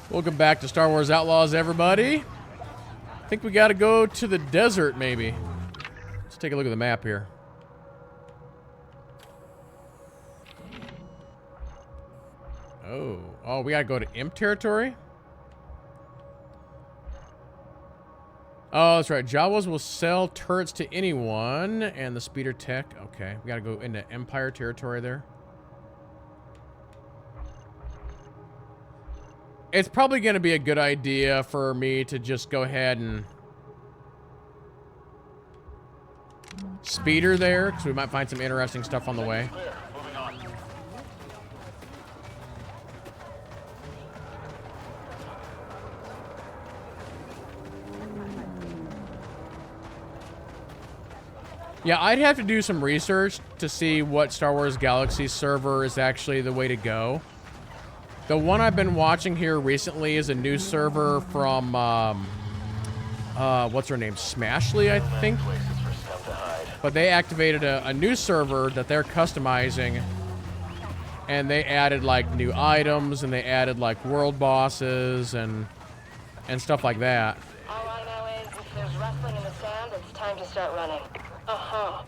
Welcome back to Star Wars Outlaws, everybody. I think we got to go to the desert, maybe. Let's take a look at the map here. Oh, we got to go to Imp territory? Oh, that's right. Jawas will sell turrets to anyone, and the speeder tech. Okay, we got to go into Empire territory there. It's probably going to be a good idea for me to just go ahead and speeder there, because we might find some interesting stuff on the way. Yeah, I'd have to do some research to see what Star Wars Galaxy server is actually the way to go. The one I've been watching here recently is a new server from, what's her name? Smashly, I think? But they activated a new server that they're customizing, and they added, like, new items, and they added, like, world bosses and stuff like that. All I know is if there's rustling in the sand, it's time to start running. Uh-huh.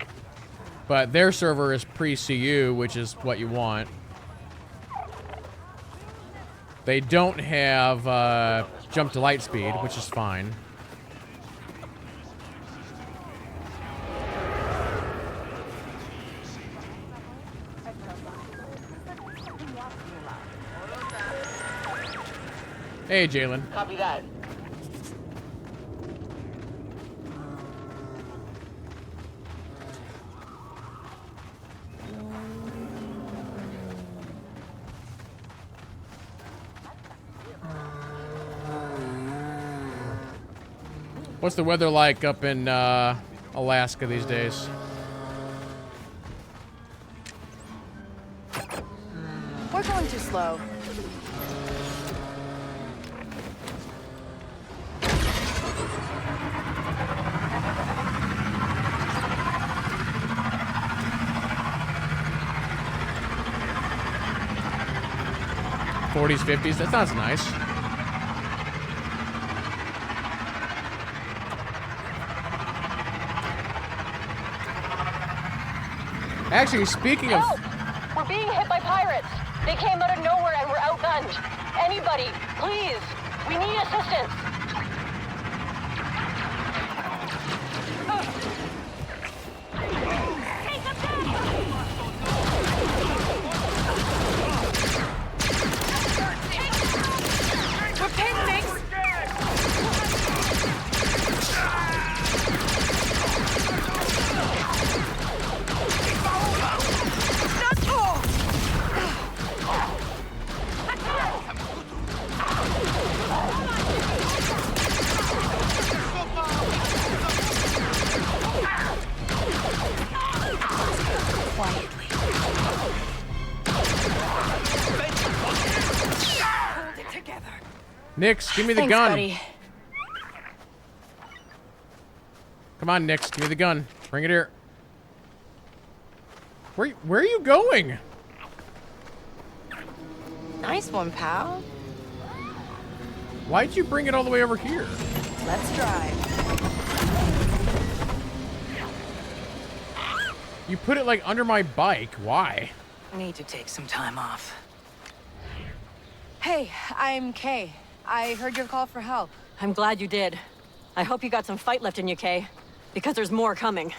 But their server is pre-CU, which is what you want. They don't have jump to light speed, which is fine. Hey, Jalen. Copy that. What's the weather like up in Alaska these days? We're going too slow. '40s, '50s. That sounds nice. Actually, speaking of... Help! We're being hit by pirates. They came out of nowhere and we're outgunned. Anybody, please. We need assistance. Take them down! We're pinned, Mix. Nix, give me the Thanks, gun. buddy. Come on, Nix, give me the gun. Bring it here. Where are you going? Nice one, pal. Why'd you bring it all the way over here? Let's drive. You put it like under my bike. Why? Need to take some time off. Hey, I'm Kay. I heard your call for help. I'm glad you did. I hope you got some fight left in you, Kay. Because there's more coming.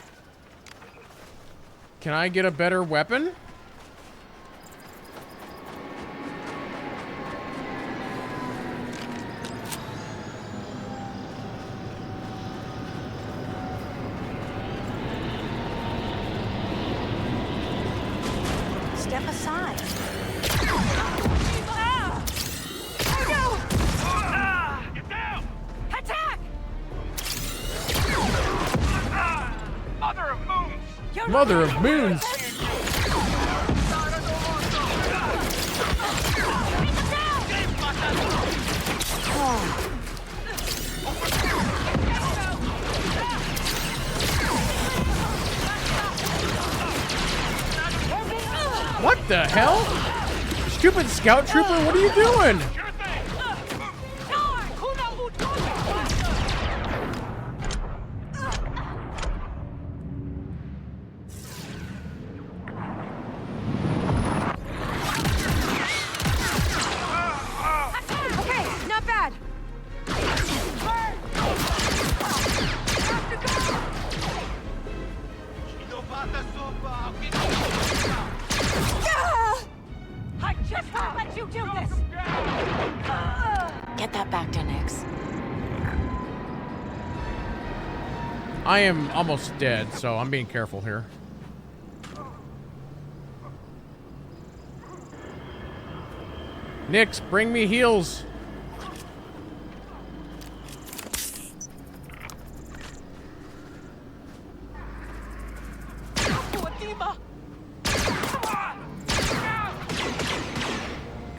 Can I get a better weapon? Step aside. Mother of Moons! What the hell? Stupid scout trooper, what are you doing? Get that back to Nix. I am almost dead, so I'm being careful here. Nix, bring me heals.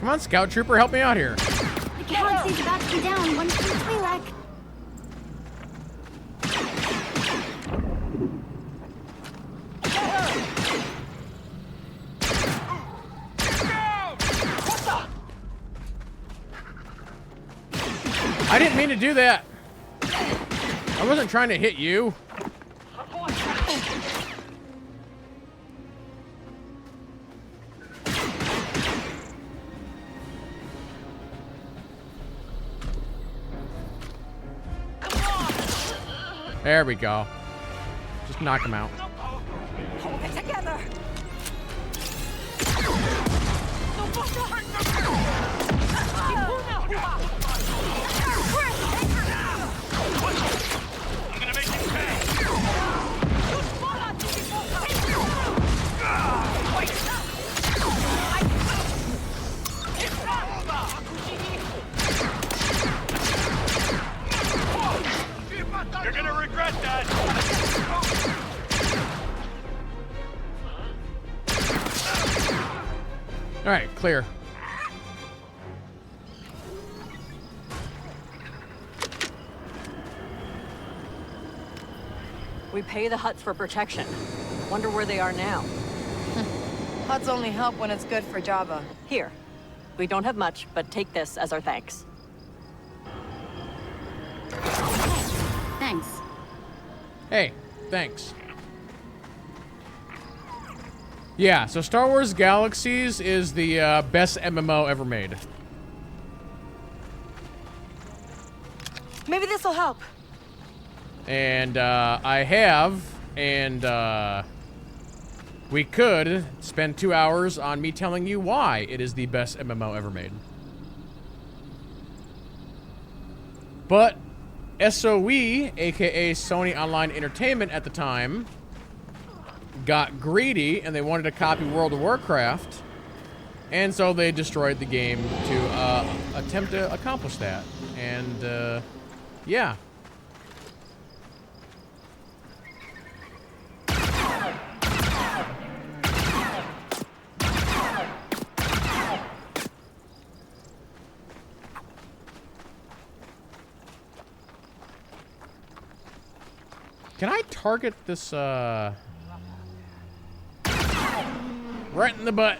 Come on, Scout Trooper, help me out here. The galaxy's about to be down 1, 2, 3, like. I didn't mean to do that. I wasn't trying to hit you. There we go. Just knock him out. Hold it together. I'm gonna make you pay. You're gonna regret that. All right, clear. We pay the Hutts for protection. Wonder where they are now. Huts only help when it's good for Jabba. Here. We don't have much, but take this as our thanks. Thanks. Hey, thanks. Yeah, so Star Wars Galaxies is the best MMO ever made. Maybe this'll help. And I have, and we could spend 2 hours on me telling you why it is the best MMO ever made. But SOE, aka Sony Online Entertainment at the time, got greedy and they wanted to copy World of Warcraft, and so they destroyed the game to attempt to accomplish that. And yeah. Can I target this, right in the butt?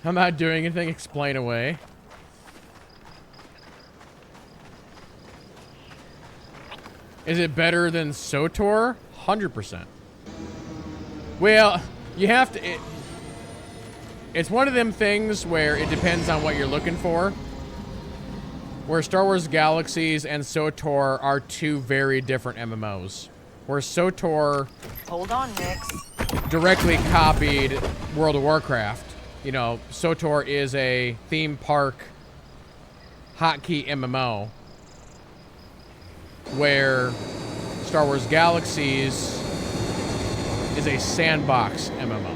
I'm not doing anything, explain away. Is it better than SOTOR? 100%. Well, you have to... It's one of them things where it depends on what you're looking for. Where Star Wars Galaxies and SOTOR are two very different MMOs. Where SOTOR... Hold on, Nix. ...directly copied World of Warcraft. You know, SOTOR is a theme park hotkey MMO. Where Star Wars Galaxies is a sandbox MMO.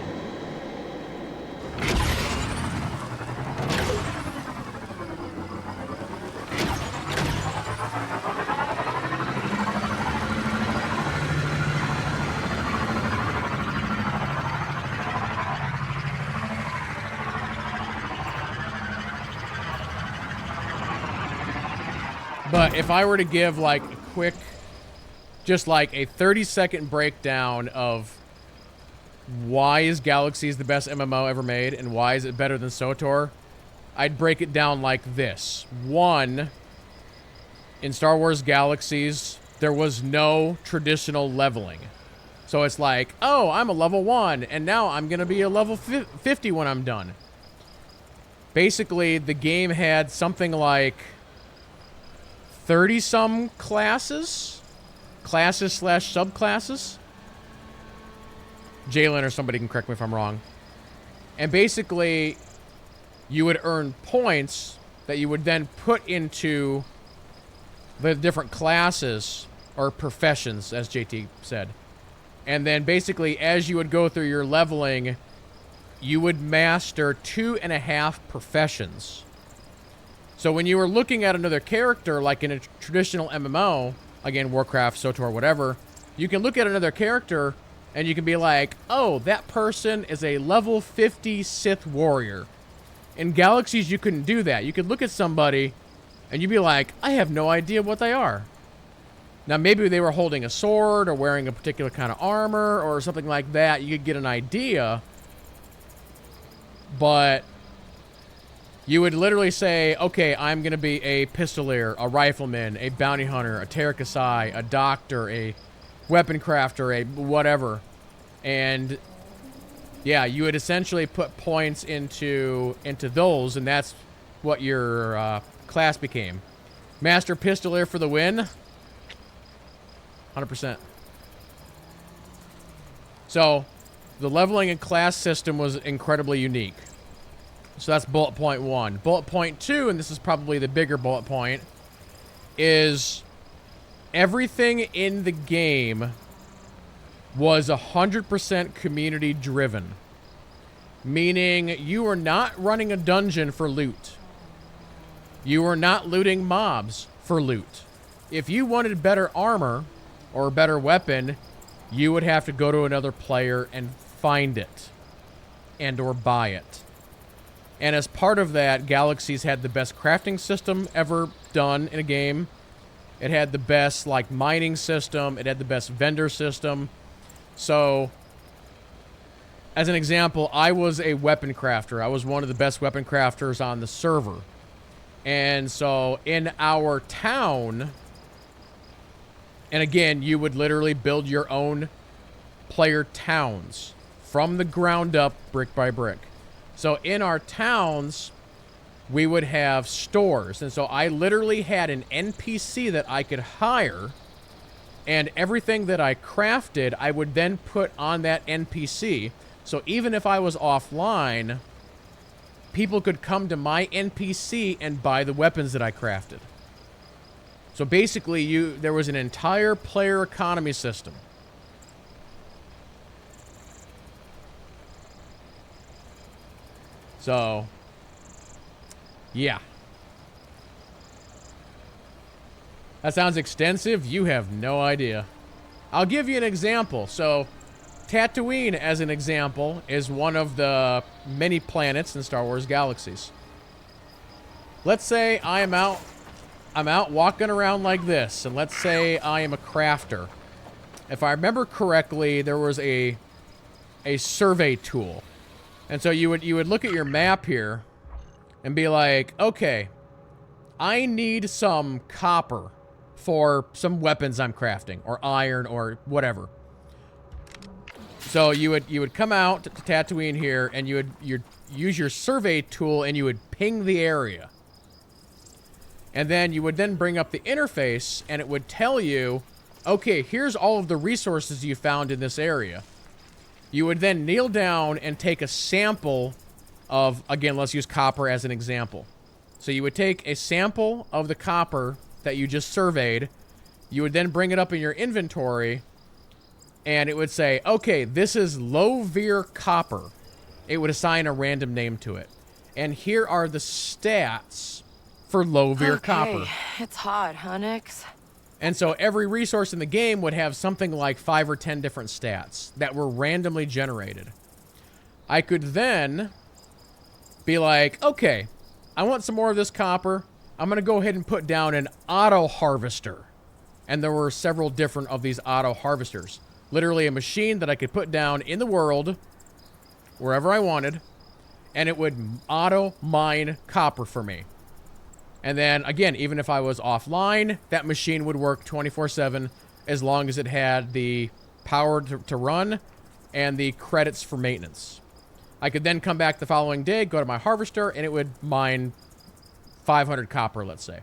But if I were to give like a quick, just like a 30-second breakdown of why is Galaxies the best MMO ever made and why is it better than SOTOR, I'd break it down like this. One, in Star Wars Galaxies, there was no traditional leveling. So it's like, oh, I'm a level 1, and now I'm going to be a level 50 when I'm done. Basically, the game had something like 30-some classes slash subclasses. Jalen or somebody can correct me if I'm wrong. And basically, you would earn points that you would then put into the different classes or professions, as JT said. And then basically, as you would go through your leveling, you would master 2.5 professions. So when you were looking at another character, like in a traditional MMO, again, Warcraft, SWTOR, whatever, you can look at another character and you can be like, oh, that person is a level 50 Sith warrior. In Galaxies, you couldn't do that. You could look at somebody and you'd be like, I have no idea what they are. Now, maybe they were holding a sword or wearing a particular kind of armor or something like that. You could get an idea. But you would literally say, okay, I'm going to be a pistolier, a rifleman, a bounty hunter, a Terakasai, a doctor, a weapon crafter, a whatever. And yeah, you would essentially put points into those, and that's what your class became. Master Pistolier for the win. 100%. So, the leveling and class system was incredibly unique. So that's bullet point 1. Bullet point 2, and this is probably the bigger bullet point, is everything in the game was 100% community driven. Meaning you were not running a dungeon for loot. You were not looting mobs for loot. If you wanted better armor or a better weapon, you would have to go to another player and find it and or buy it. And as part of that, Galaxies had the best crafting system ever done in a game. It had the best, like, mining system. It had the best vendor system. So, as an example, I was a weapon crafter. I was one of the best weapon crafters on the server. And so, in our town, and again, you would literally build your own player towns from the ground up, brick by brick. So in our towns, we would have stores. And so I literally had an NPC that I could hire. And everything that I crafted, I would then put on that NPC. So even if I was offline, people could come to my NPC and buy the weapons that I crafted. So basically, there was an entire player economy system. So, yeah. That sounds extensive. You have no idea. I'll give you an example. So, Tatooine, as an example, is one of the many planets in Star Wars Galaxies. Let's say I'm out walking around like this, and let's say I am a crafter. If I remember correctly, there was a survey tool. And so you would look at your map here and be like, okay, I need some copper for some weapons I'm crafting, or iron, or whatever. So you would come out to Tatooine here, and you'd use your survey tool, and you would ping the area. And then you would then bring up the interface, and it would tell you, okay, here's all of the resources you found in this area. You would then kneel down and take a sample of, again, let's use copper as an example. So you would take a sample of the copper that you just surveyed. You would then bring it up in your inventory, and it would say, okay, this is low-veer copper. It would assign a random name to it. And here are the stats for low-veer copper. It's hot, huh, Nix? And so every resource in the game would have something like 5 or 10 different stats that were randomly generated. I could then be like, okay, I want some more of this copper. I'm going to go ahead and put down an auto harvester. And there were several different of these auto harvesters. Literally a machine that I could put down in the world, wherever I wanted, and it would auto mine copper for me. And then, again, even if I was offline, that machine would work 24/7 as long as it had the power to run and the credits for maintenance. I could then come back the following day, go to my harvester, and it would mine 500 copper, let's say.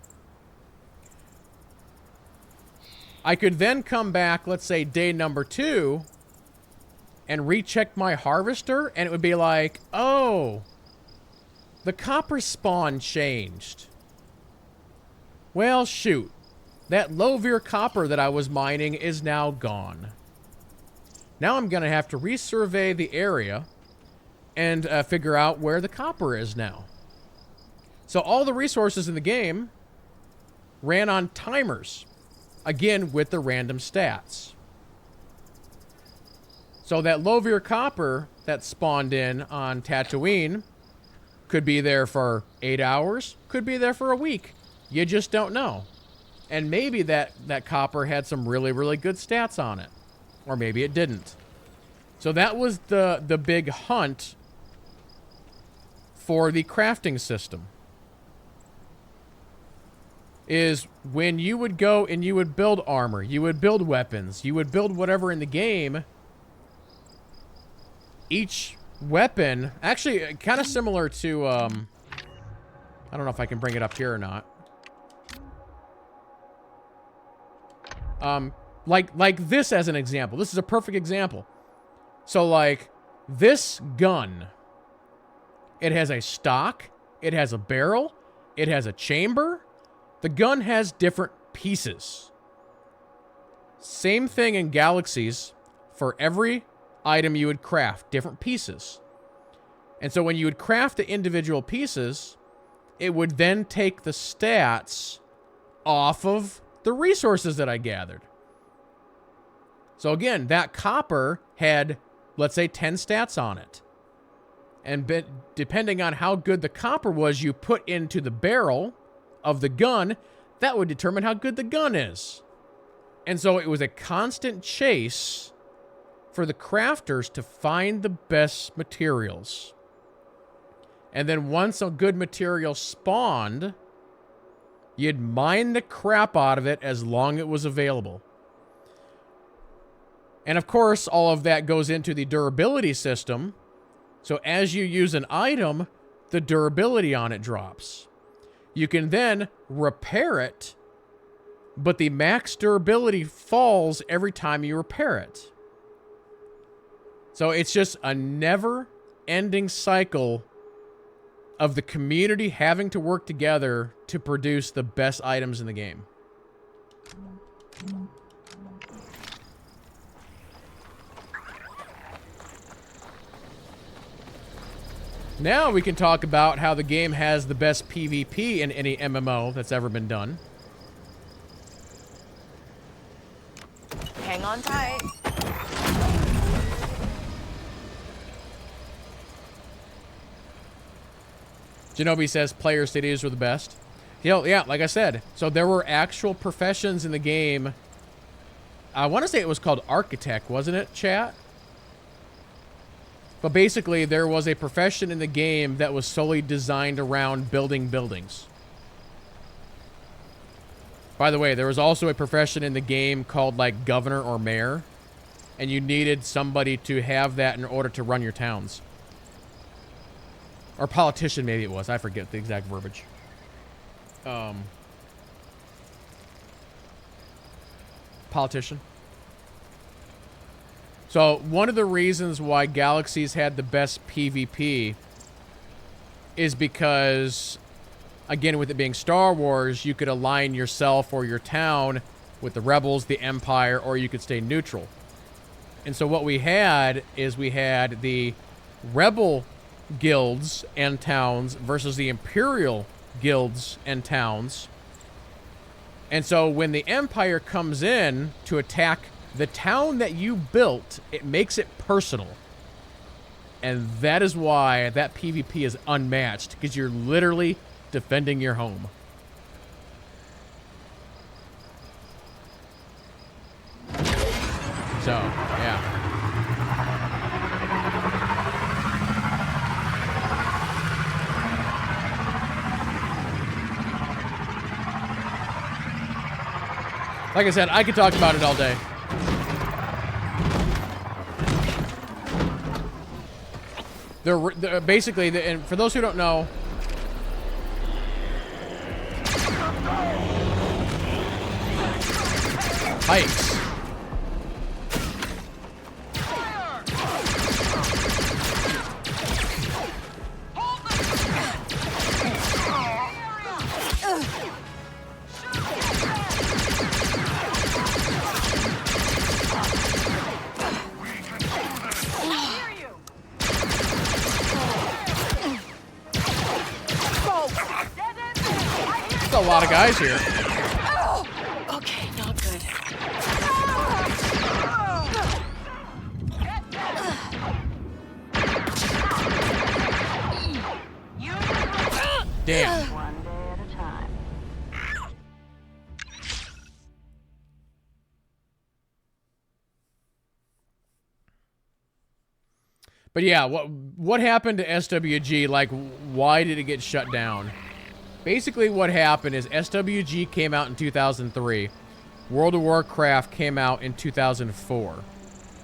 I could then come back, let's say day number 2, and recheck my harvester, and it would be like, oh, the copper spawn changed. Well, shoot. That low-veer copper that I was mining is now gone. Now I'm going to have to resurvey the area and figure out where the copper is now. So all the resources in the game ran on timers. Again, with the random stats. So that low-veer copper that spawned in on Tatooine could be there for 8 hours, could be there for a week. You just don't know. And maybe that copper had some really, really good stats on it. Or maybe it didn't. So that was the big hunt for the crafting system. Is when you would go and you would build armor, you would build weapons, you would build whatever in the game. Each weapon, actually kind of similar to, I don't know if I can bring it up here or not. Like this as an example. This is a perfect example. So like this gun, it has a stock, it has a barrel, it has a chamber. The gun has different pieces. Same thing in Galaxies. For every item you would craft, different pieces. And so when you would craft the individual pieces, it would then take the stats off of the resources that I gathered. So again, that copper had, let's say, 10 stats on it. And depending on how good the copper was you put into the barrel of the gun, that would determine how good the gun is. And so it was a constant chase for the crafters to find the best materials. And then once a good material spawned, you'd mine the crap out of it as long as it was available. And of course, all of that goes into the durability system. So as you use an item, the durability on it drops. You can then repair it, but the max durability falls every time you repair it. So it's just a never-ending cycle of the community having to work together to produce the best items in the game. Now we can talk about how the game has the best PvP in any MMO that's ever been done. Hang on tight. Genobi says player cities were the best. You know, yeah, like I said. So there were actual professions in the game. I want to say it was called architect, wasn't it, chat? But basically, there was a profession in the game that was solely designed around building buildings. By the way, there was also a profession in the game called, like, governor or mayor. And you needed somebody to have that in order to run your towns. Or politician, maybe it was. I forget the exact verbiage. Politician. So, one of the reasons why Galaxies had the best PvP is because, again, with it being Star Wars, you could align yourself or your town with the Rebels, the Empire, or you could stay neutral. And so what we had is we had the Rebel guilds and towns versus the Imperial guilds and towns. And so when the Empire comes in to attack the town that you built, it makes it personal. And that is why that PvP is unmatched, because you're literally defending your home. So, yeah. Like I said, I could talk about it all day. They're basically, and for those who don't know, Heights. A lot of guys here. Okay, not good. Damn. One day at a time. But yeah, what happened to SWG? Like, why did it get shut down? Basically, what happened is SWG came out in 2003. World of Warcraft came out in 2004.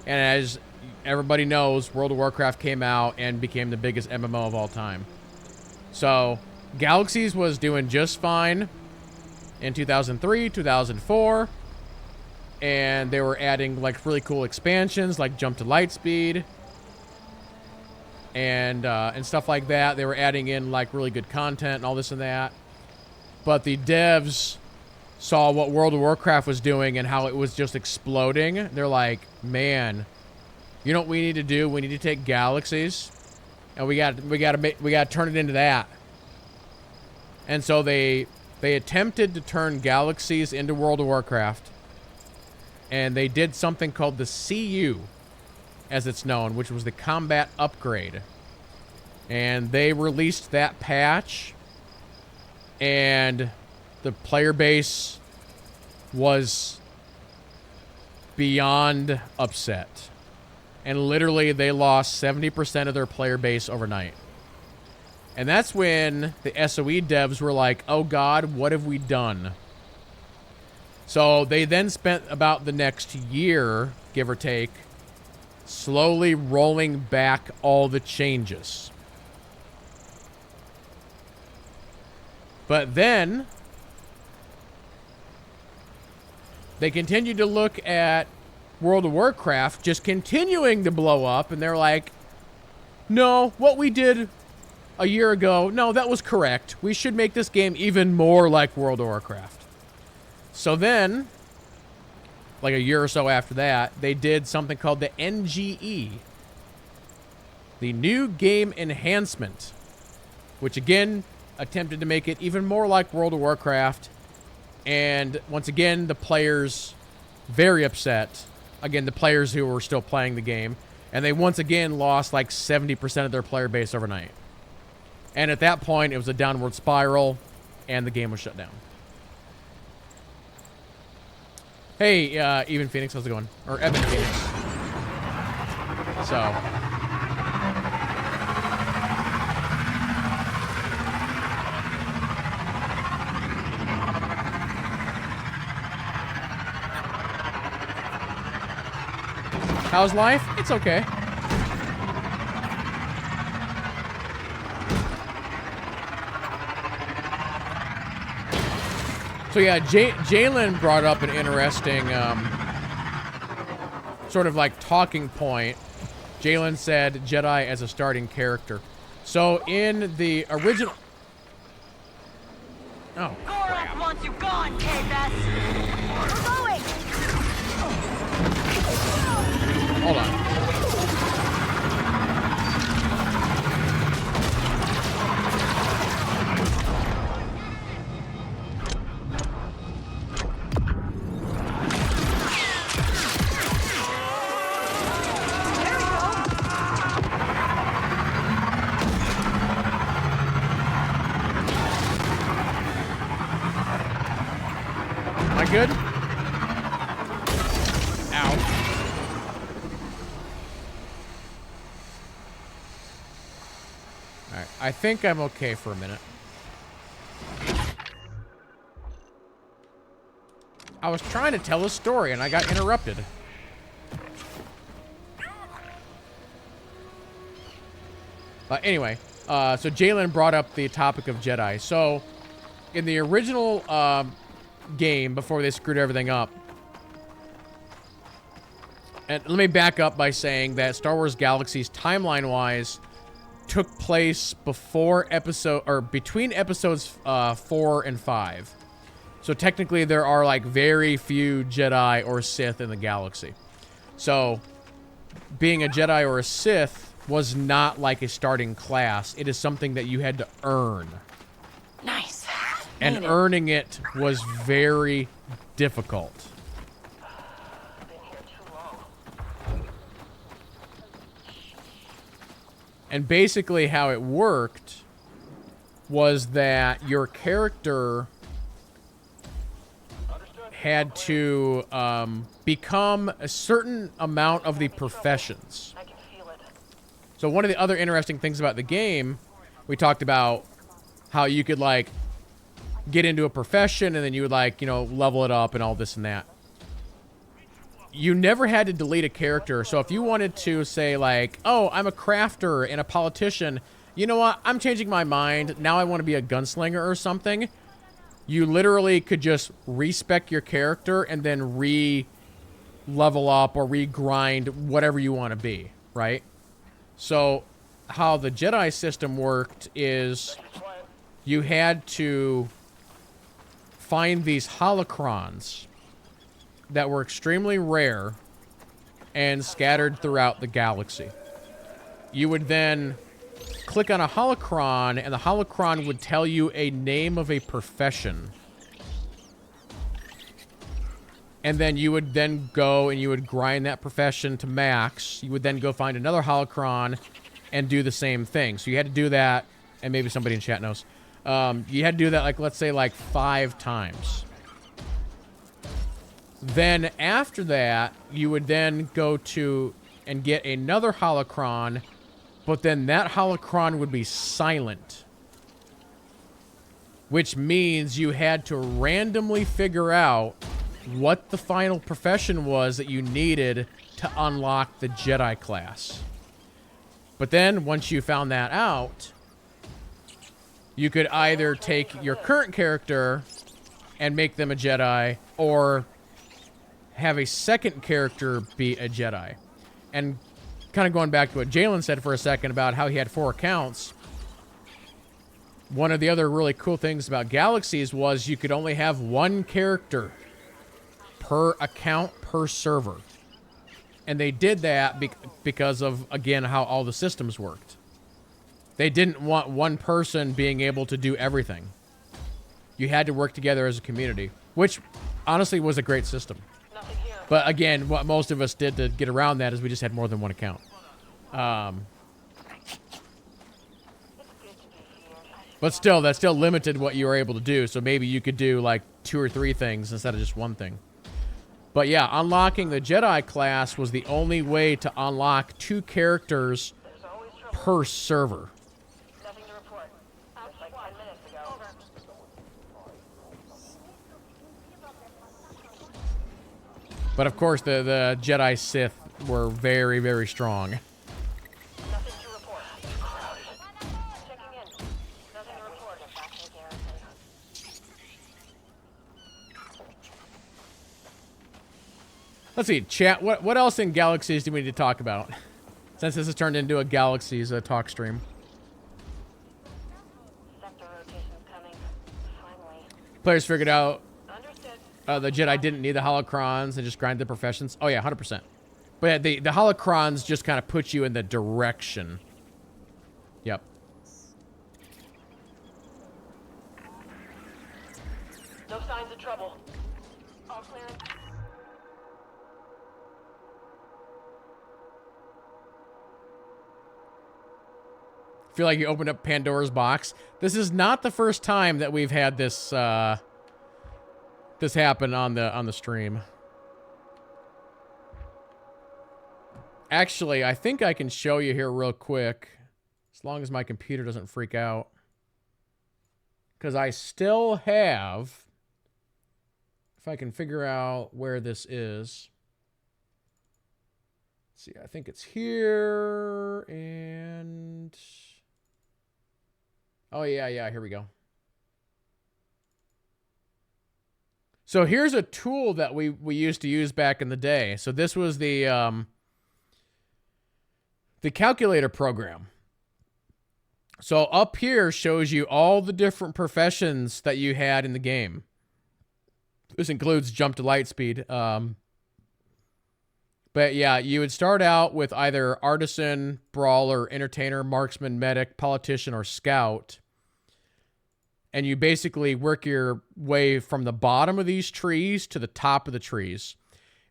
And as everybody knows, World of Warcraft came out and became the biggest MMO of all time. So, Galaxies was doing just fine in 2003, 2004. And they were adding, like, really cool expansions, like Jump to Lightspeed. And stuff like that. They were adding in, like, really good content and all this and that. But the devs saw what World of Warcraft was doing and how it was just exploding. They're like, man, you know what we need to do? We need to take Galaxies, and we got to turn it into that. And so they attempted to turn Galaxies into World of Warcraft, and they did something called the CU, as it's known, which was the combat upgrade. And they released that patch, and the player base was beyond upset. And literally, they lost 70% of their player base overnight. And that's when the SOE devs were like, oh god, what have we done? So they then spent about the next year, give or take, slowly rolling back all the changes. But then they continued to look at World of Warcraft just continuing to blow up, and they're like, no, what we did a year ago, no, that was correct. We should make this game even more like World of Warcraft. So then, like a year or so after that, they did something called the NGE, the New Game Enhancement, which again attempted to make it even more like World of Warcraft. And once again, the players very upset. Again, the players who were still playing the game. And they once again lost like 70% of their player base overnight. And at that point, it was a downward spiral, and the game was shut down. Hey, Even Phoenix, how's it going? Or Evan Phoenix. So. How's life? It's okay. So yeah, Jalen brought up an interesting sort of like talking point. Jalen said Jedi as a starting character. So in the original... Oh, crap. Wants you gone, K-Best. We're going! Hold on. Am I good? Ow. Alright, I think I'm okay for a minute. I was trying to tell a story and I got interrupted. But anyway, so Jalen brought up the topic of Jedi. So, in the original game, before they screwed everything up, And let me back up by saying that Star Wars Galaxies, timeline-wise, took place before episode, or between episodes 4 and 5. So technically there are like very few Jedi or Sith in the galaxy. So being a Jedi or a Sith was not like a starting class. It is something that you had to earn. Nice. And earning it was very difficult. And basically how it worked was that your character had to become a certain amount of the professions. So one of the other interesting things about the game, we talked about how you could like get into a profession and then you would like, you know, level it up and all this and that. You never had to delete a character. So if you wanted to say like, oh, I'm a crafter and a politician, you know what? I'm changing my mind. Now I want to be a gunslinger or something. You literally could just respec your character and then re-level up or re-grind whatever you want to be, right? So how the Jedi system worked is you had to find these holocrons that were extremely rare and scattered throughout the galaxy. You would then click on a holocron, and the holocron would tell you a name of a profession. And then you would then go and you would grind that profession to max. You would then go find another holocron and do the same thing. So you had to do that, and maybe somebody in chat knows. You had to do that, like, let's say, like 5 times. Then after that, you would then go to and get another holocron, but then that holocron would be silent. Which means you had to randomly figure out what the final profession was that you needed to unlock the Jedi class. But then, once you found that out, you could either take your current character and make them a Jedi, or have a second character be a Jedi. And kind of going back to what Jalen said for a second about how he had 4 accounts, one of the other really cool things about Galaxies was you could only have 1 character per account per server. And they did that because of, again, how all the systems worked. They didn't want one person being able to do everything. You had to work together as a community, which honestly was a great system. But again, what most of us did to get around that is we just had more than 1 account. But still, that still limited what you were able to do. So maybe you could do like 2 or 3 things instead of just 1 thing. But yeah, unlocking the Jedi class was the only way to unlock 2 characters per server. Nothing to report. Just like 10 minutes ago. But of course, the Jedi Sith were very, very strong. Nothing to report. Crowded. Checking in. Nothing to report. Get back to the garrison. Let's see, chat. What else in Galaxies do we need to talk about? Since this has turned into a Galaxies talk stream. Sector rotation's coming. Finally. Players figured out Understood. the Jedi didn't need the holocrons and just grind the professions. Oh yeah, 100%. But yeah, the holocrons just kind of put you in the direction. Yep. No signs of trouble. All clearance. Feel like you opened up Pandora's box. This is not the first time that we've had this this happen on the stream. Actually, I think I can show you here real quick, as long as my computer doesn't freak out. Because I still have, if I can figure out where this is. Let's see, I think it's here, and... Oh, yeah, here we go. So here's a tool that we used to use back in the day. So this was the calculator program. So up here shows you all the different professions that you had in the game. This includes jump to light speed. But yeah, you would start out with either artisan, brawler, entertainer, marksman, medic, politician, or scout. And you basically work your way from the bottom of these trees to the top of the trees.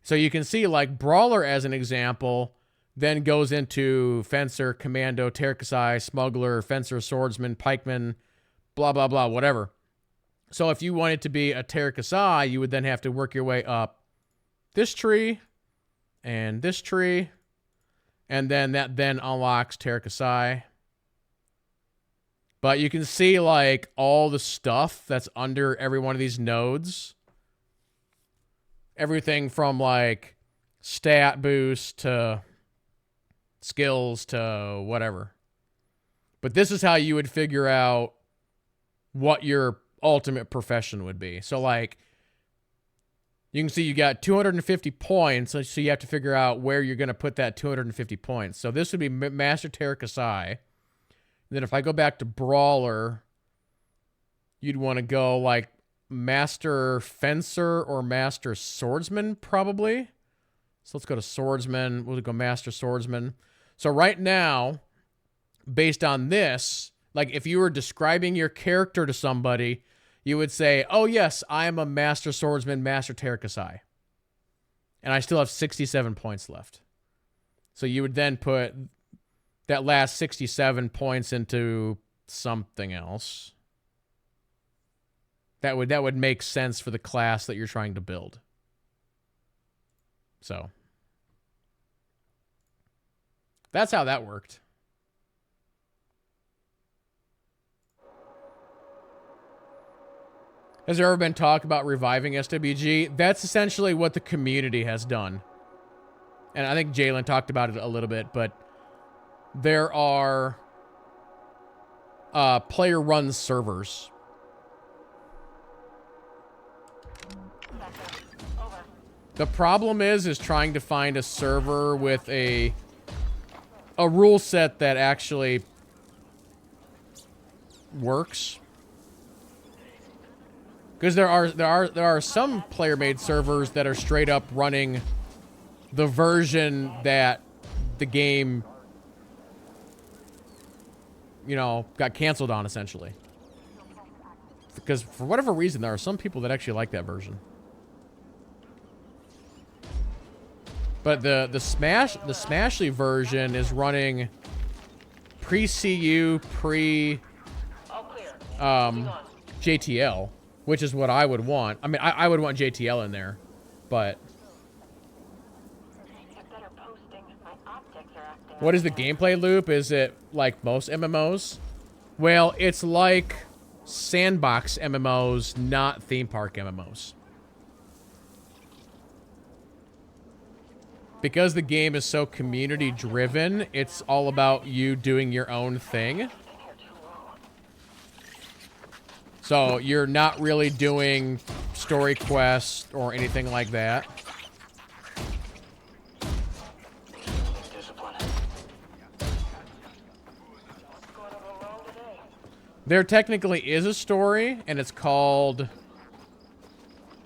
So you can see, like, brawler, as an example, then goes into fencer, commando, Terkasai, smuggler, fencer, swordsman, pikeman, blah, blah, blah, whatever. So if you wanted to be a Terkasai, you would then have to work your way up this tree and this tree, and then that then unlocks Terkasai. But you can see, like, all the stuff that's under every one of these nodes. Everything from, like, stat boost to skills to whatever. But this is how you would figure out what your ultimate profession would be. So, like, you can see you got 250 points, so you have to figure out where you're going to put that 250 points. So this would be Master Terkasai. Then if I go back to Brawler, you'd want to go like Master Fencer or Master Swordsman, probably. So let's go to Swordsman. We'll go Master Swordsman. So right now, based on this, like if you were describing your character to somebody, you would say, oh yes, I am a Master Swordsman, Master Terkasai. And I still have 67 points left. So you would then put that last 67 points into something else. That would make sense for the class that you're trying to build. So that's how that worked. Has there ever been talk about reviving SWG? That's essentially what the community has done. And I think Jalen talked about it a little bit, but there are player-run servers. The problem is trying to find a server with a rule set that actually works. Because there are some player-made servers that are straight up running the version that the game, you know, got canceled on, essentially. Because for whatever reason, there are some people that actually like that version. But the Smashly version is running pre-CU, JTL, which is what I would want. I mean, I would want JTL in there, but what is the gameplay loop? Is it like most MMOs? Well, it's like sandbox MMOs, not theme park MMOs. Because the game is so community driven, it's all about you doing your own thing. So you're not really doing story quests or anything like that. There technically is a story, and it's called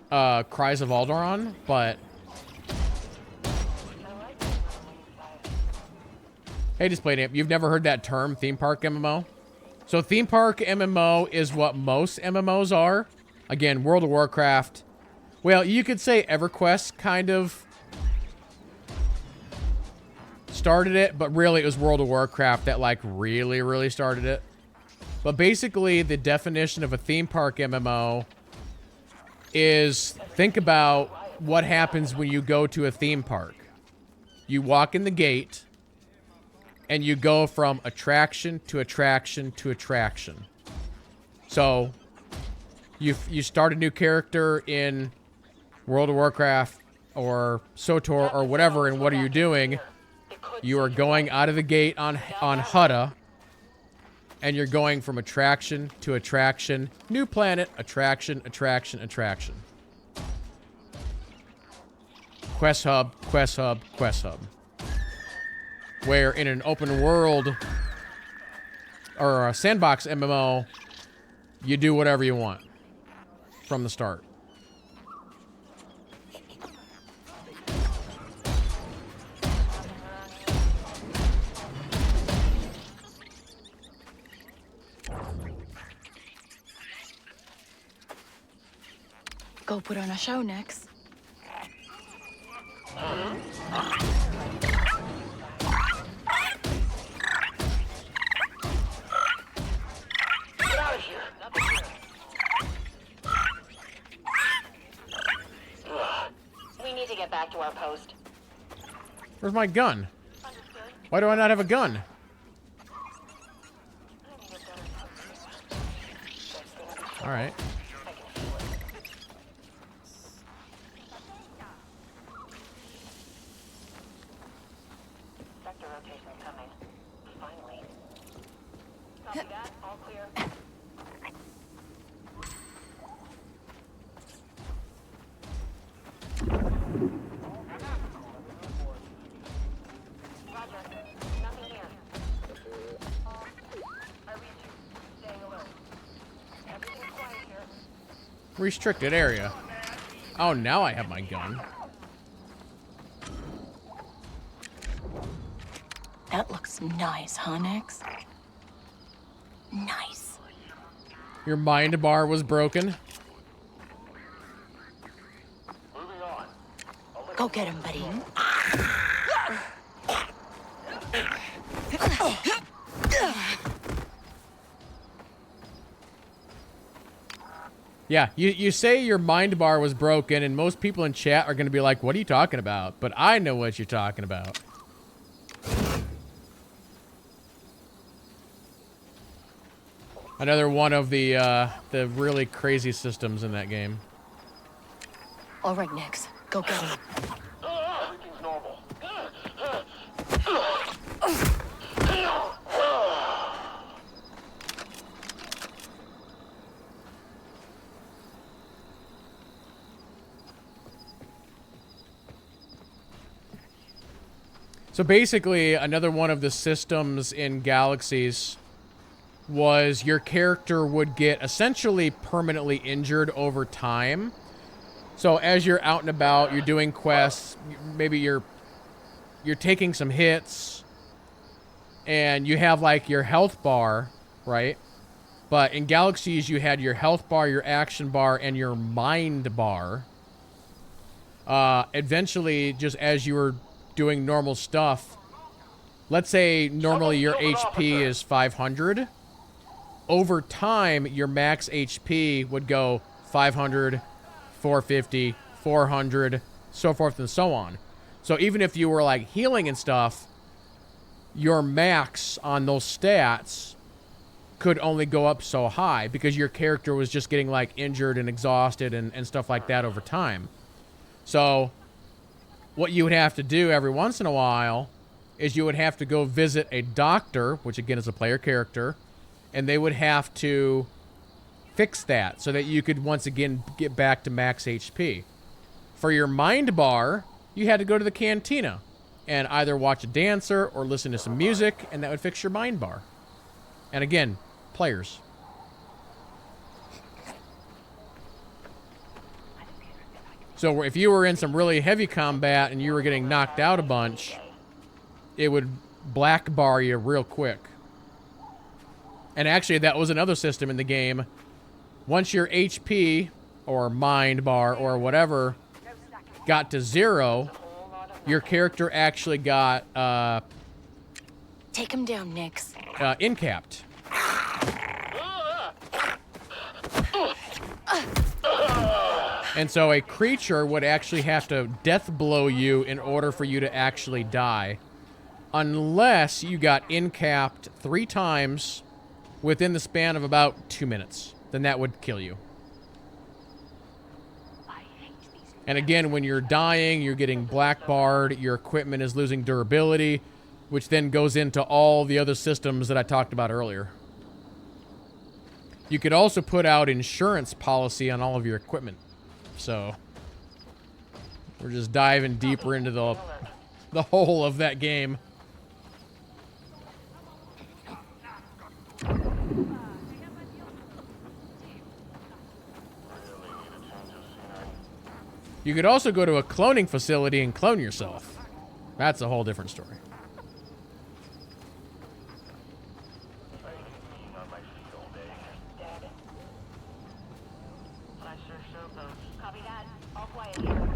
Cries of Alderaan, but hey, Display Name, you've never heard that term, theme park MMO? So theme park MMO is what most MMOs are. Again, World of Warcraft. Well, you could say EverQuest kind of started it, but really it was World of Warcraft that like really started it. But basically the definition of a theme park MMO is, think about what happens when you go to a theme park. You walk in the gate, and you go from attraction to attraction to attraction. So you start a new character in World of Warcraft or SWTOR or whatever, and what are you doing? You are going out of the gate on Hutta, and you're going from attraction to attraction, new planet, attraction, attraction, attraction. quest hub, quest hub, quest hub. Where in an open world or a sandbox MMO, you do whatever you want from the start. Go put on a show next. Get out of here. Nothing here. Ugh. We need to get back to our post. Where's my gun? Understood. Why do I not have a gun? I need a better post. All right. I can feel it. Sector rotation coming. Finally. Copy that. All clear. Roger. Nothing here. I read you. Staying alert. Everything's quiet here. Restricted area. Oh, now I have my gun. That looks nice, huh, Nix? Nice. Your mind bar was broken. Moving on. Go get him, buddy. Yeah, you say your mind bar was broken, and most people in chat are going to be like, what are you talking about? But I know what you're talking about. Another one of the really crazy systems in that game. All right, Nix. Go get him. Everything's normal. So basically, another one of the systems in Galaxies was your character would get essentially permanently injured over time. So as you're out and about, you're doing quests, maybe you're taking some hits, and you have like your health bar, right? But in Galaxies, you had your health bar, your action bar, and your mind bar. Eventually, just as you were doing normal stuff, let's say normally your HP is 500. Over time, your max HP would go 500, 450, 400, so forth and so on. So even if you were like healing and stuff, your max on those stats could only go up so high because your character was just getting like injured and exhausted and stuff like that over time. So what you would have to do every once in a while is you would have to go visit a doctor, which again is a player character, and they would have to fix that so that you could once again get back to max HP. For your mind bar, you had to go to the cantina and either watch a dancer or listen to some music, and that would fix your mind bar. And again, players. So if you were in some really heavy combat and you were getting knocked out a bunch, it would black bar you real quick. And actually, that was another system in the game. Once your HP or mind bar or whatever got to 0, your character actually got Take him down, Nix. incapped. And so a creature would actually have to death blow you in order for you to actually die. Unless you got incapped 3 times within the span of about 2 minutes. Then that would kill you. And again, when you're dying, you're getting black barred, your equipment is losing durability, which then goes into all the other systems that I talked about earlier. You could also put out insurance policy on all of your equipment. So We're just diving deeper into the whole of that game. You could also go to a cloning facility and clone yourself. That's a whole different story. Copy that. All quiet here.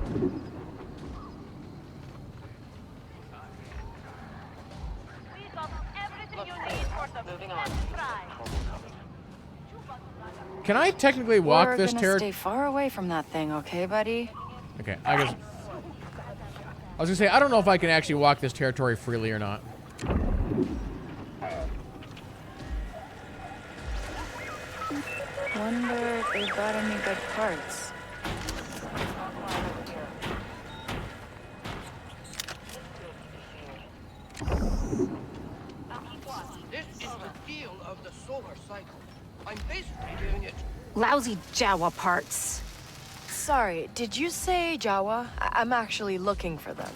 We got everything you need for the moving on. Can I technically walk this We're gonna stay far away from that thing, okay, buddy? Okay, I guess. I was gonna say, I don't know if I can actually walk this territory freely or not. Wonder if they got any good parts. This is the feel of the solar cycle. I'm basically doing it. Lousy Jawa parts. Sorry, did you say Jawa? I'm actually looking for them.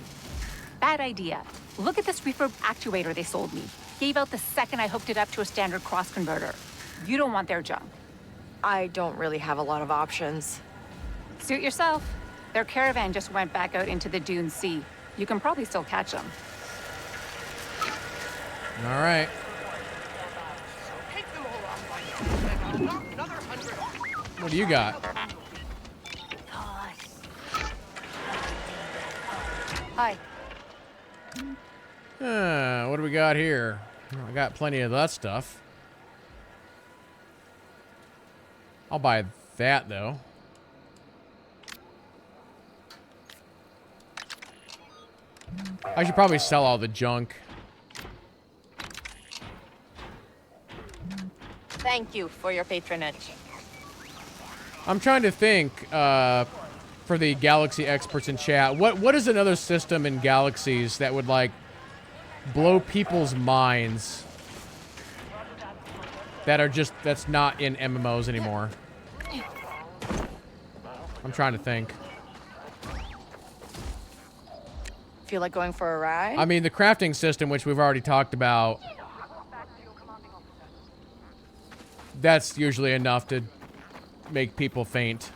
Bad idea. Look at this refurb actuator they sold me. Gave out the second I hooked it up to a standard cross converter. You don't want their junk. I don't really have a lot of options. Suit yourself. Their caravan just went back out into the Dune Sea. You can probably still catch them. All right. Take them all off my hands, and I'll knock another 100 off. What do you got? Hi. What do we got here? I got plenty of that stuff. I'll buy that, though. I should probably sell all the junk. Thank you for your patronage. I'm trying to think, for the Galaxy experts in chat, what is another system in Galaxies that would, like, blow people's minds that are just, that's not in MMOs anymore? I'm trying to think. Feel like going for a ride? I mean, the crafting system, which we've already talked about, that's usually enough to make people faint.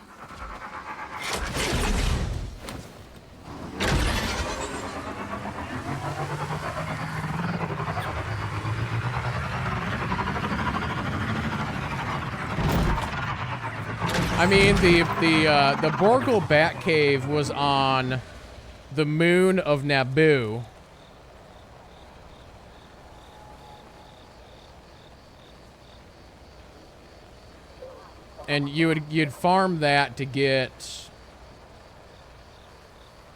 I mean, the Borgel Batcave was on the moon of Naboo. And you'd farm that to get,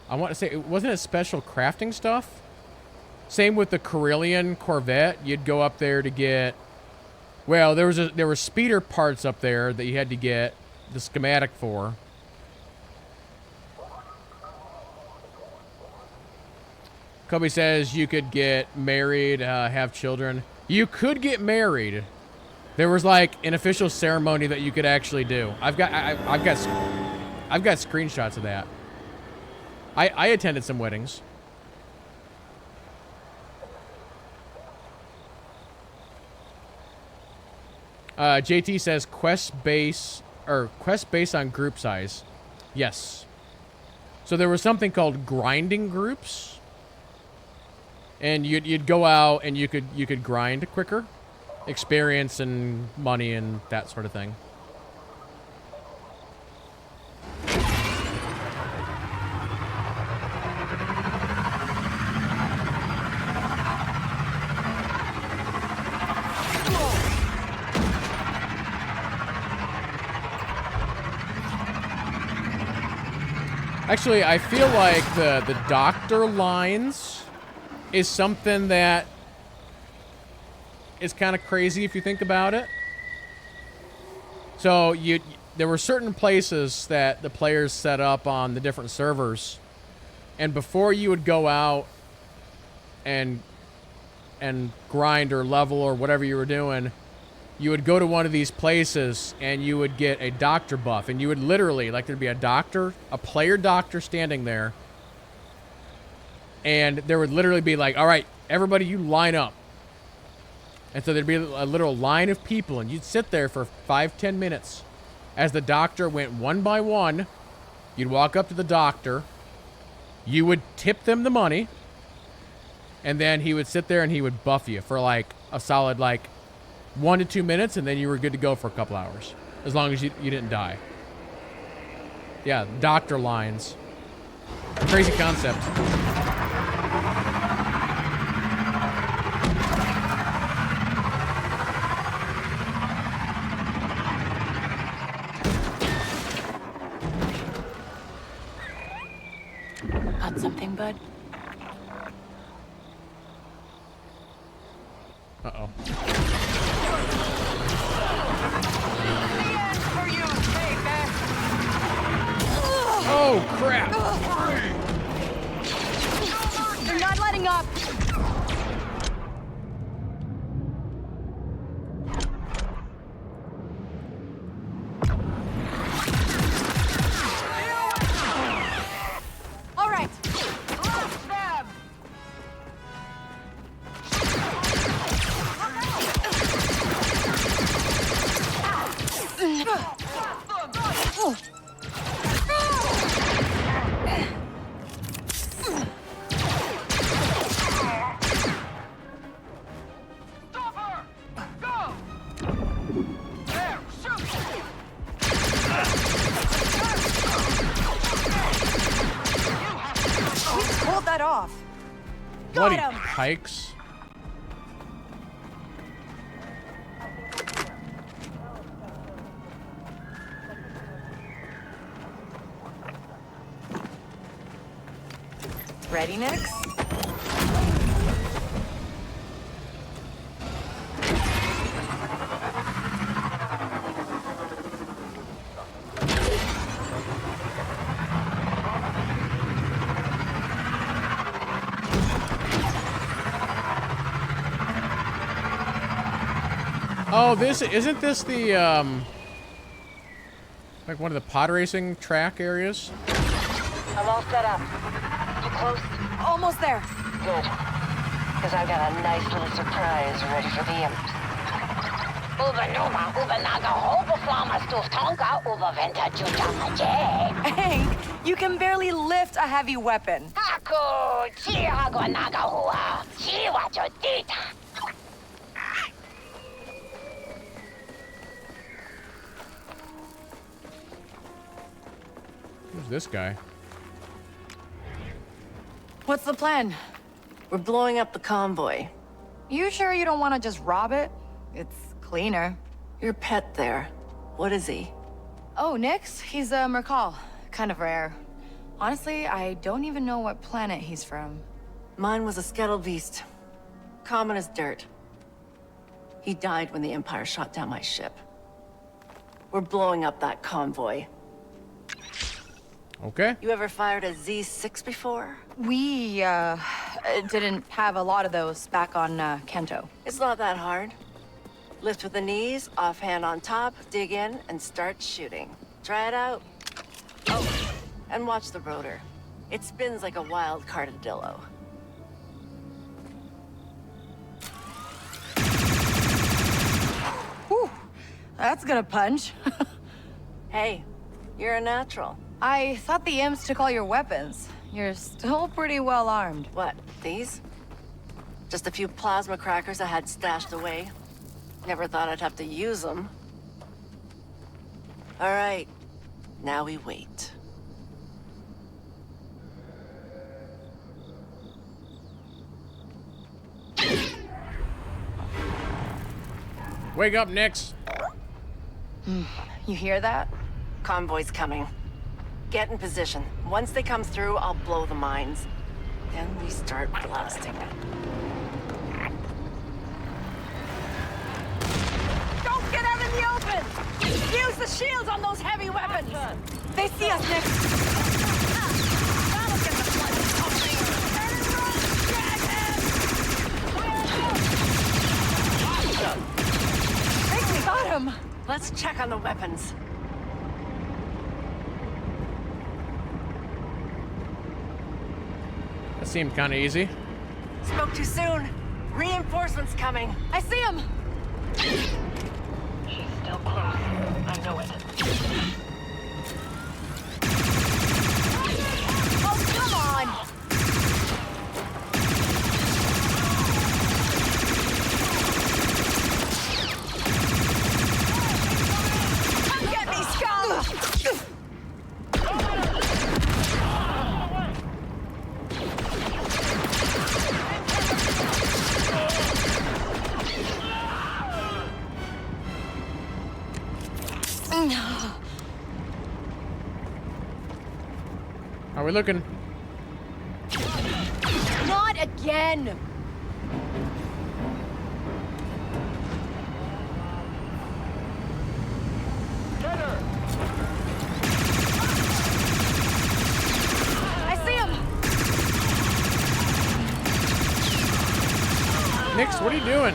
I want to say, wasn't it special crafting stuff? Same with the Corellian Corvette. You'd go up there to get, well, there were speeder parts up there that you had to get the schematic for. Kobe says you could get married, have children. You could get married. There was like an official ceremony that you could actually do. I've got screenshots of that. I attended some weddings. JT says quest based on group size. Yes. So there was something called grinding groups, and you'd go out and you could grind quicker, experience and money and that sort of thing. Actually, I feel like the doctor lines is something that is kind of crazy if you think about it. So there were certain places that the players set up on the different servers, and before you would go out and grind or level or whatever you were doing, you would go to one of these places and you would get a doctor buff, and you would literally, like, there'd be a doctor, a player doctor standing there, and there would literally be like, all right, everybody, you line up. And so there'd be a literal line of people, and you'd sit there for 5-10 minutes as the doctor went one by one. You'd walk up to the doctor, you would tip them the money, and then he would sit there and he would buff you for like a solid like 1 to 2 minutes, and then you were good to go for a couple hours, as long as you didn't die. Yeah, doctor lines. Crazy concept. Got something, bud? Uh-oh. For you, baby. Oh, crap! They're not letting up! All right. Blast them. Stop her! Go! There, shoot! Hold that off. Bloody him. hikes. Ready, Nix? Oh, isn't this the like one of the pod racing track areas? I'm all set up. You close? Almost there. Good. Because I've got a nice little surprise ready for the imps. Hank, you can barely lift a heavy weapon. Who's this guy? What's the plan? We're blowing up the convoy. You sure you don't want to just rob it? It's cleaner. Your pet there. What is he? Oh, Nix? He's a Mercal. Kind of rare. Honestly, I don't even know what planet he's from. Mine was a Skettlebeast. Common as dirt. He died when the Empire shot down my ship. We're blowing up that convoy. Okay. You ever fired a Z6 before? We, didn't have a lot of those back on, Kanto. It's not that hard. Lift with the knees, offhand on top, dig in, and start shooting. Try it out. Oh, and watch the rotor. It spins like a wild cartadillo. Whew, that's gonna punch. Hey, you're a natural. I thought the imps took all your weapons. You're still pretty well armed. What, these? Just a few plasma crackers I had stashed away. Never thought I'd have to use them. All right, now we wait. Wake up, Nix. You hear that? Convoy's coming. Get in position. Once they come through, I'll blow the mines. Then we start blasting. Don't get out in the open! Use the shields on those heavy weapons! They see us, Nix! That'll get the blood pumping! Turn and run, jackass! Take Let's check on the weapons. That seemed kind of easy. Spoke too soon. Reinforcements coming. I see them. She's still close. I know it. Oh, come on! Come get me, scum! How are we looking? Not again! I see him. Nix, what are you doing?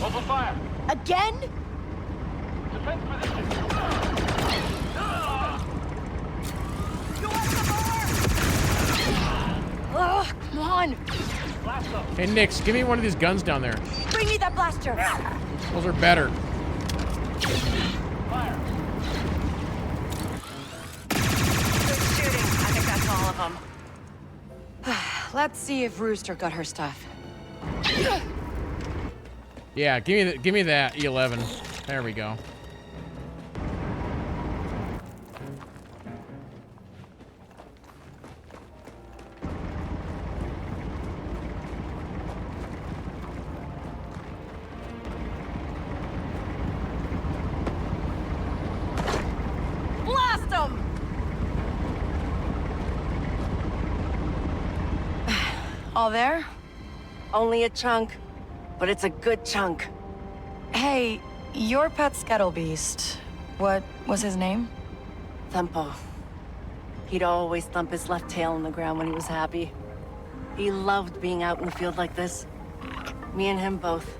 Open fire. Again? Defense position. Oh, come on! Blast them. Hey, Nix, give me one of these guns down there. Bring me that blaster! Those are better. Fire. Good shooting. I think that's all of them. Let's see if Rooster got her stuff. Yeah, give me that E11. There we go. Blast them! All there? Only a chunk, but it's a good chunk. Hey, your pet Skettle Beast. What was his name? Thumpo. He'd always thump his left tail on the ground when he was happy. He loved being out in the field like this. Me and him both.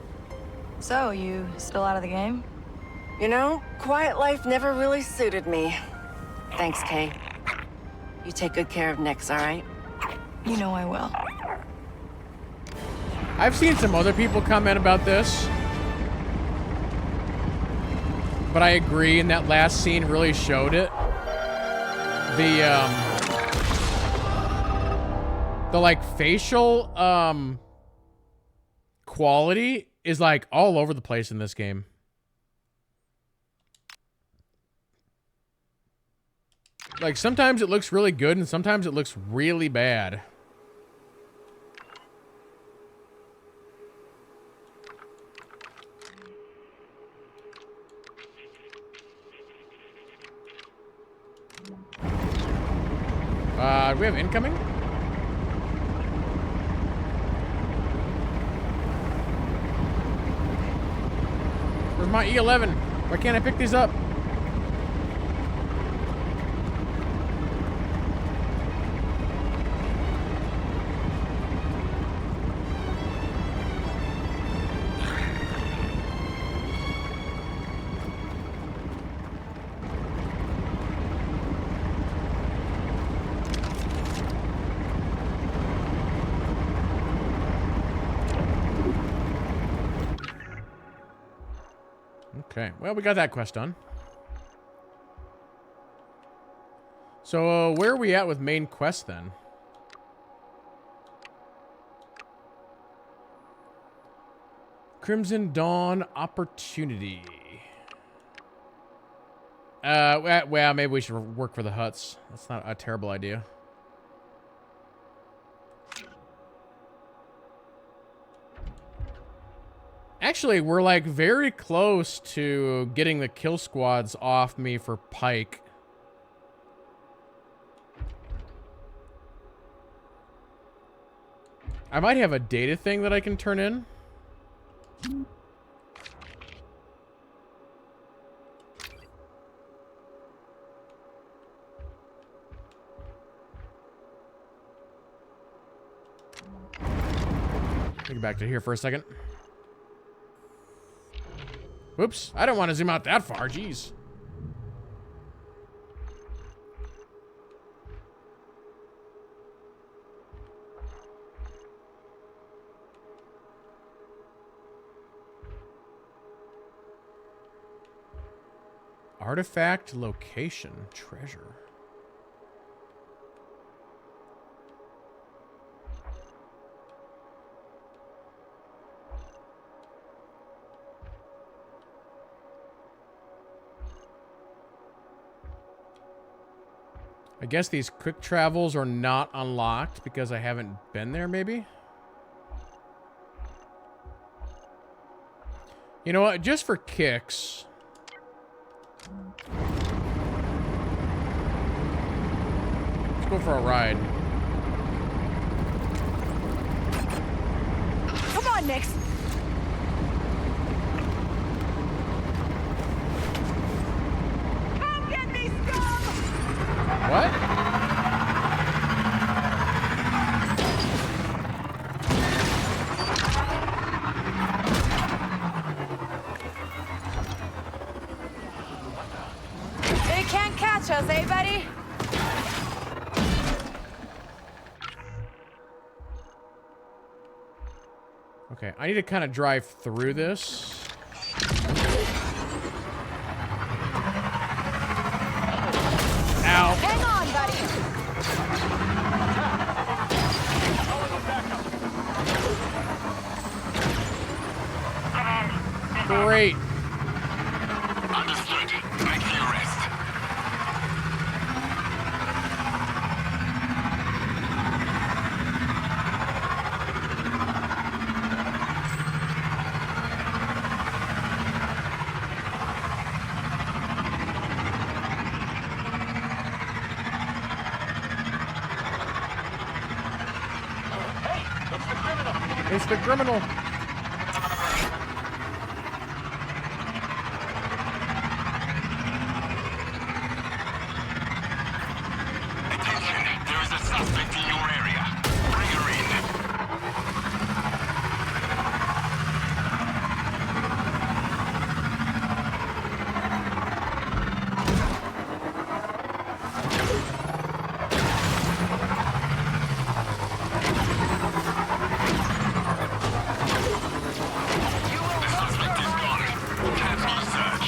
So, you still out of the game? You know, quiet life never really suited me. Thanks, Kay. You take good care of Nix, all right? You know I will. I've seen some other people comment about this, but I agree, and that last scene really showed it. The like facial quality is like all over the place in this game. Like sometimes it looks really good and sometimes it looks really bad. Do we have incoming? Where's my E11? Why can't I pick these up? Okay, well, we got that quest done. So, where are we at with main quest, then? Crimson Dawn Opportunity. Well, maybe we should work for the huts. That's not a terrible idea. Actually, we're like very close to getting the kill squads off me for Pike. I might have a data thing that I can turn in. Get back to here for a second. Whoops, I don't want to zoom out that far, jeez. Artifact location treasure. I guess these quick travels are not unlocked because I haven't been there, maybe? You know what? Just for kicks. Let's go for a ride. Come on, Nix. Come get me, scum! What? They can't catch us, eh, buddy? Okay, I need to kind of drive through this. Ow. Hang on, buddy. Great. Understood. Make the arrest. It's the criminal. Attention, there is a suspect in your area. Bring her in. The suspect is gone. Cancel the search.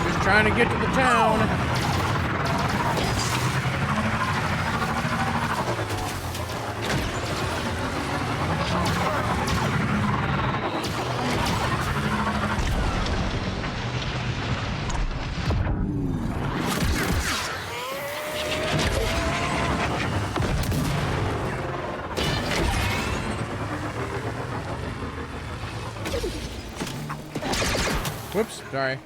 Just trying to get to the town. Whoops, sorry.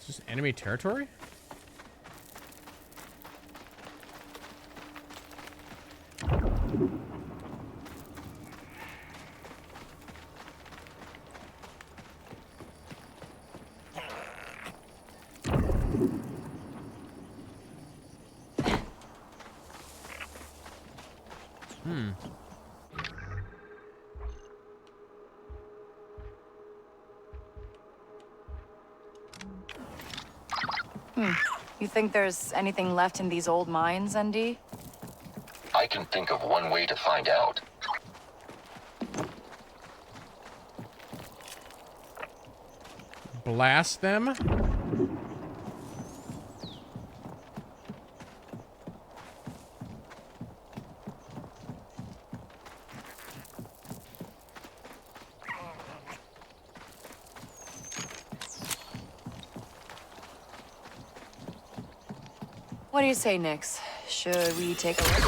Is this enemy territory? You think there's anything left in these old mines, ND? I can think of one way to find out. Blast them? What do you say, Nix? Should we take a look?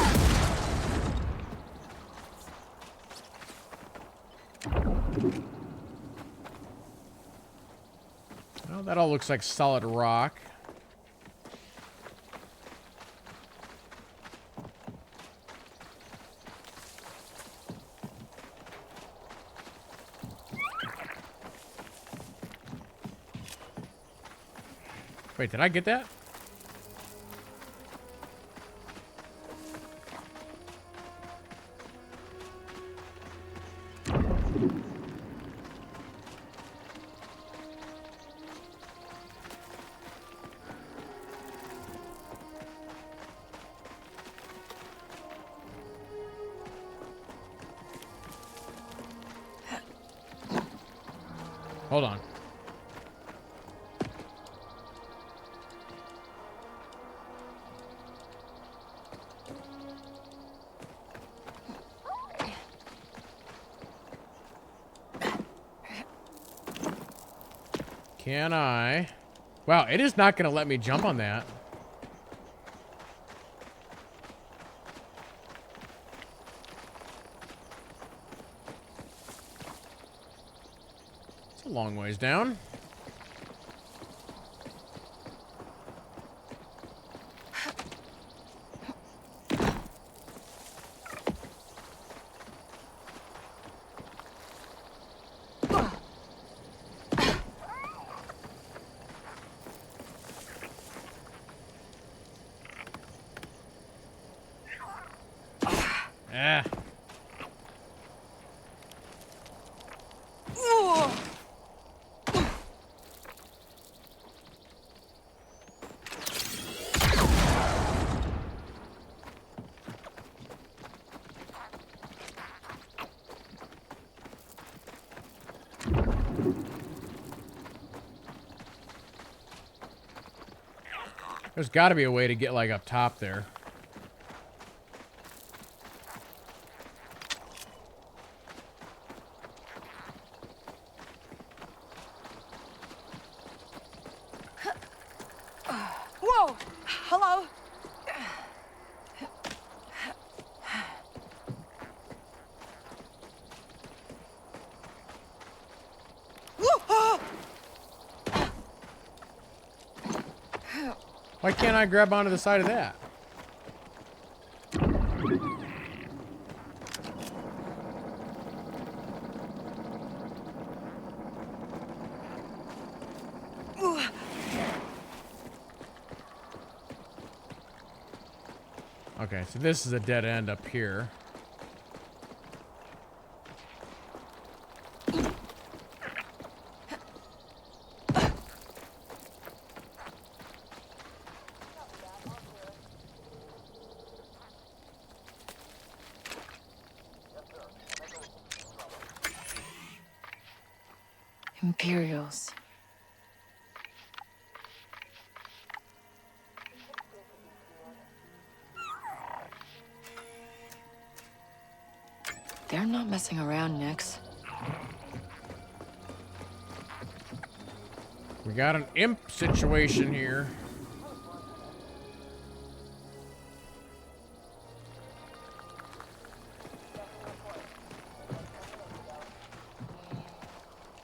Well, that That all looks like solid rock. Wait, did I get that? Hold on. Can I? Wow, it is not going to let me jump on that. It's a long ways down. Ah. There's got to be a way to get like up top there. Whoa! Hello? Why can't I grab onto the side of that? Okay, so this is a dead end up here. Imperials. They're not messing around, Nix. We got an imp situation here.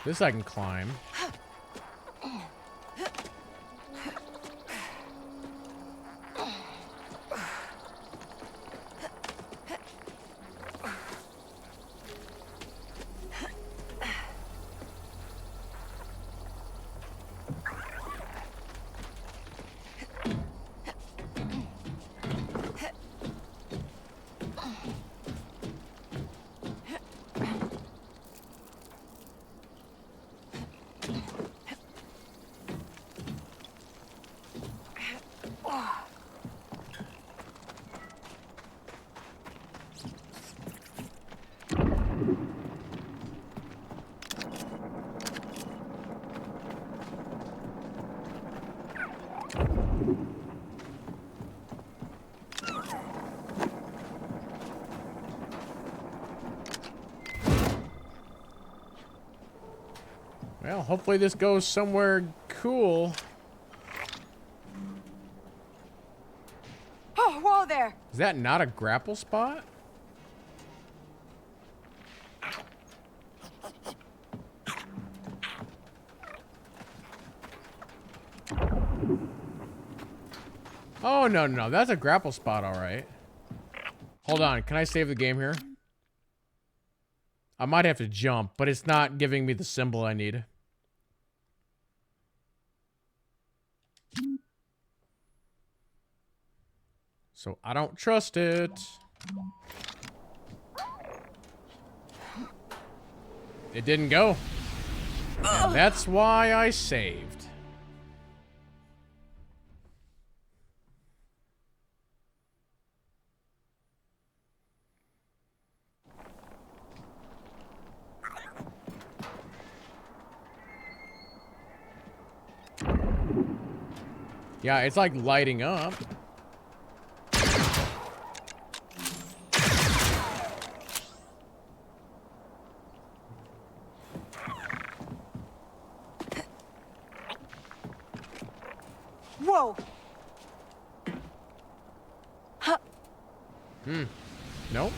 This I can climb. Well, hopefully this goes somewhere cool. Oh, whoa there! Is that not a grapple spot? Oh, no, no. That's a grapple spot, all right. Hold on. Can I save the game here? I might have to jump, but it's not giving me the symbol I need. So I don't trust it. It didn't go. And that's why I saved. Yeah, it's like lighting up. Whoa! Nope.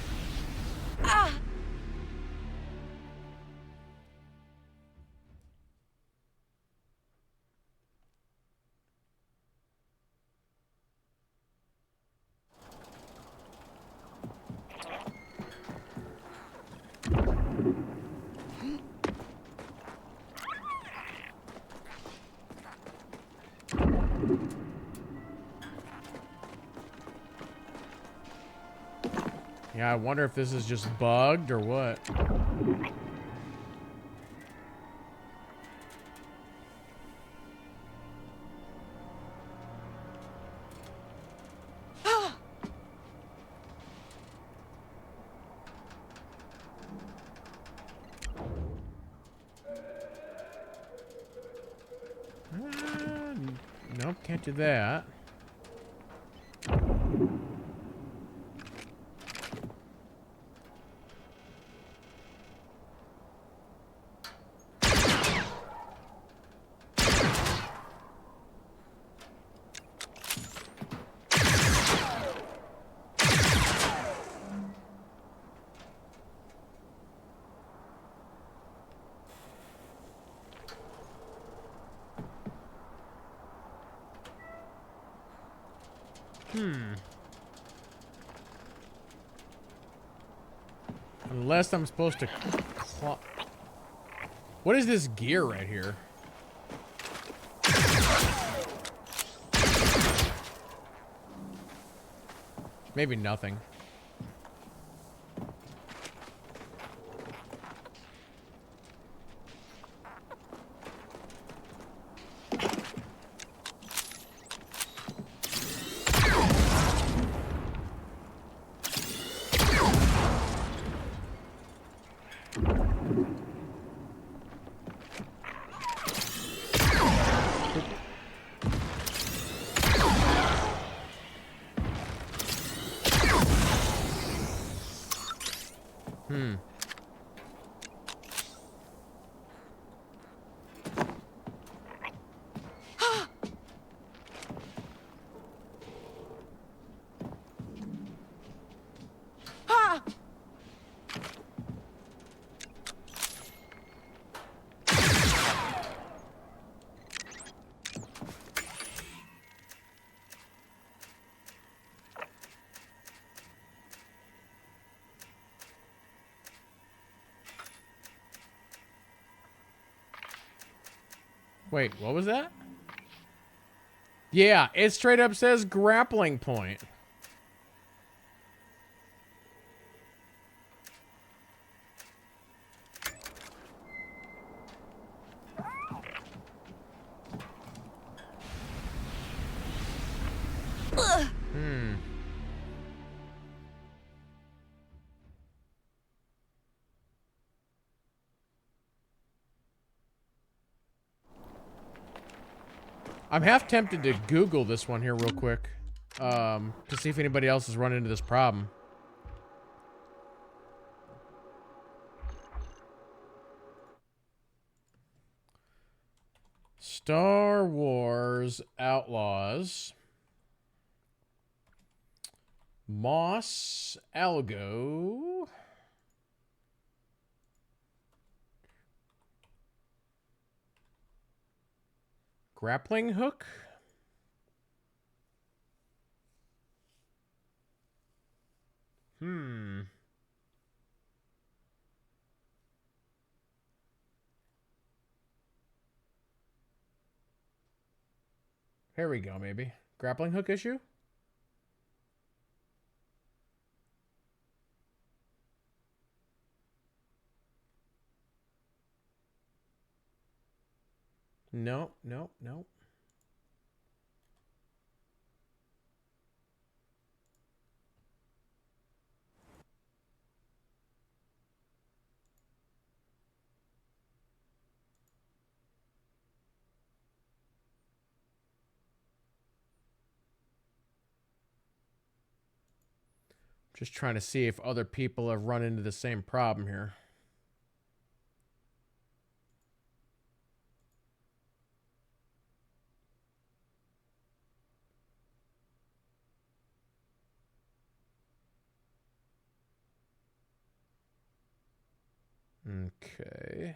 Yeah, I wonder if this is just bugged or what. Nope, can't do that. Unless I'm supposed to What is this gear right here? Maybe nothing. Wait, what was that? Yeah, it straight up says grappling point. I'm half tempted to Google this one here real quick. To see if anybody else has run into this problem. Star Wars Outlaws. Moss Algo. Grappling hook. Here we go, maybe. Grappling hook issue? No, no, no. Just trying to see if other people have run into the same problem here. Okay.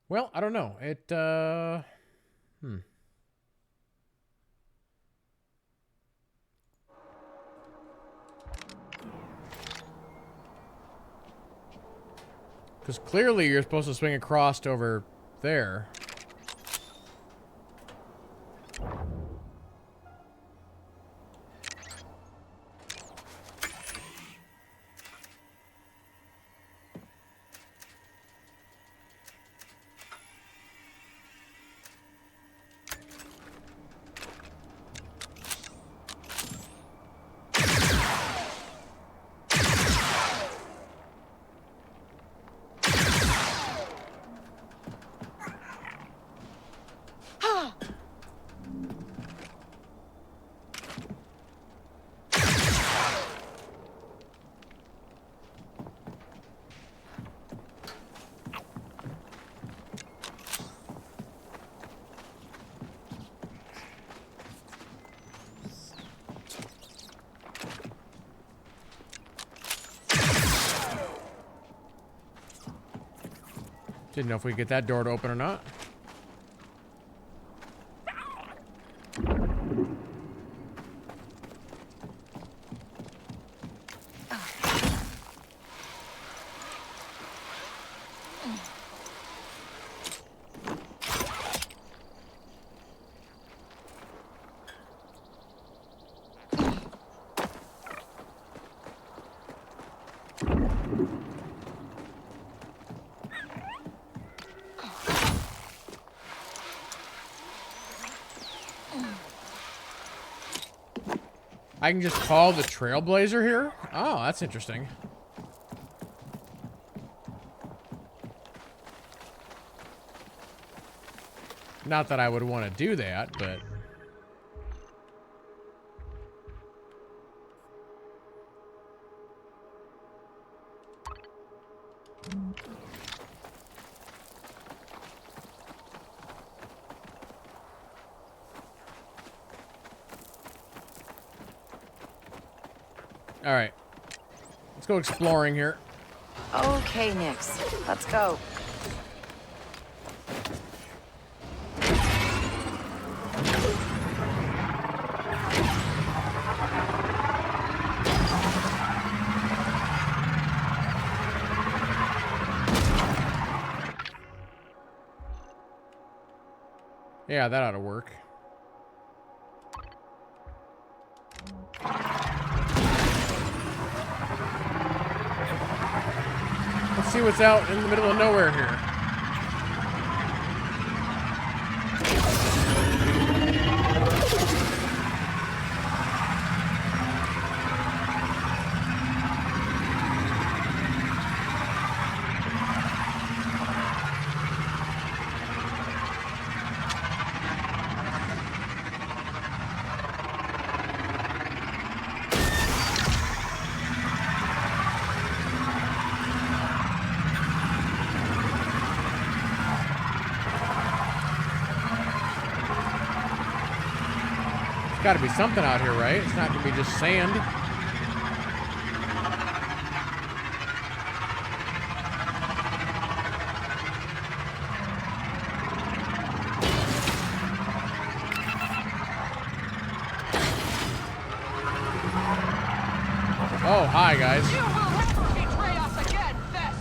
Well, I don't know. Because clearly you're supposed to swing across over there. Didn't know if we could get that door to open or not. I can just call the Trailblazer here? Oh, that's interesting. Not that I would want to do that, but... All right, let's go exploring here. Okay, Nix, let's go. Yeah, that ought to work. Let's see what's out in the middle of nowhere here. Got to be something out here, right? It's not gonna be just sand. Oh, hi guys. You will never betray us again, Vess!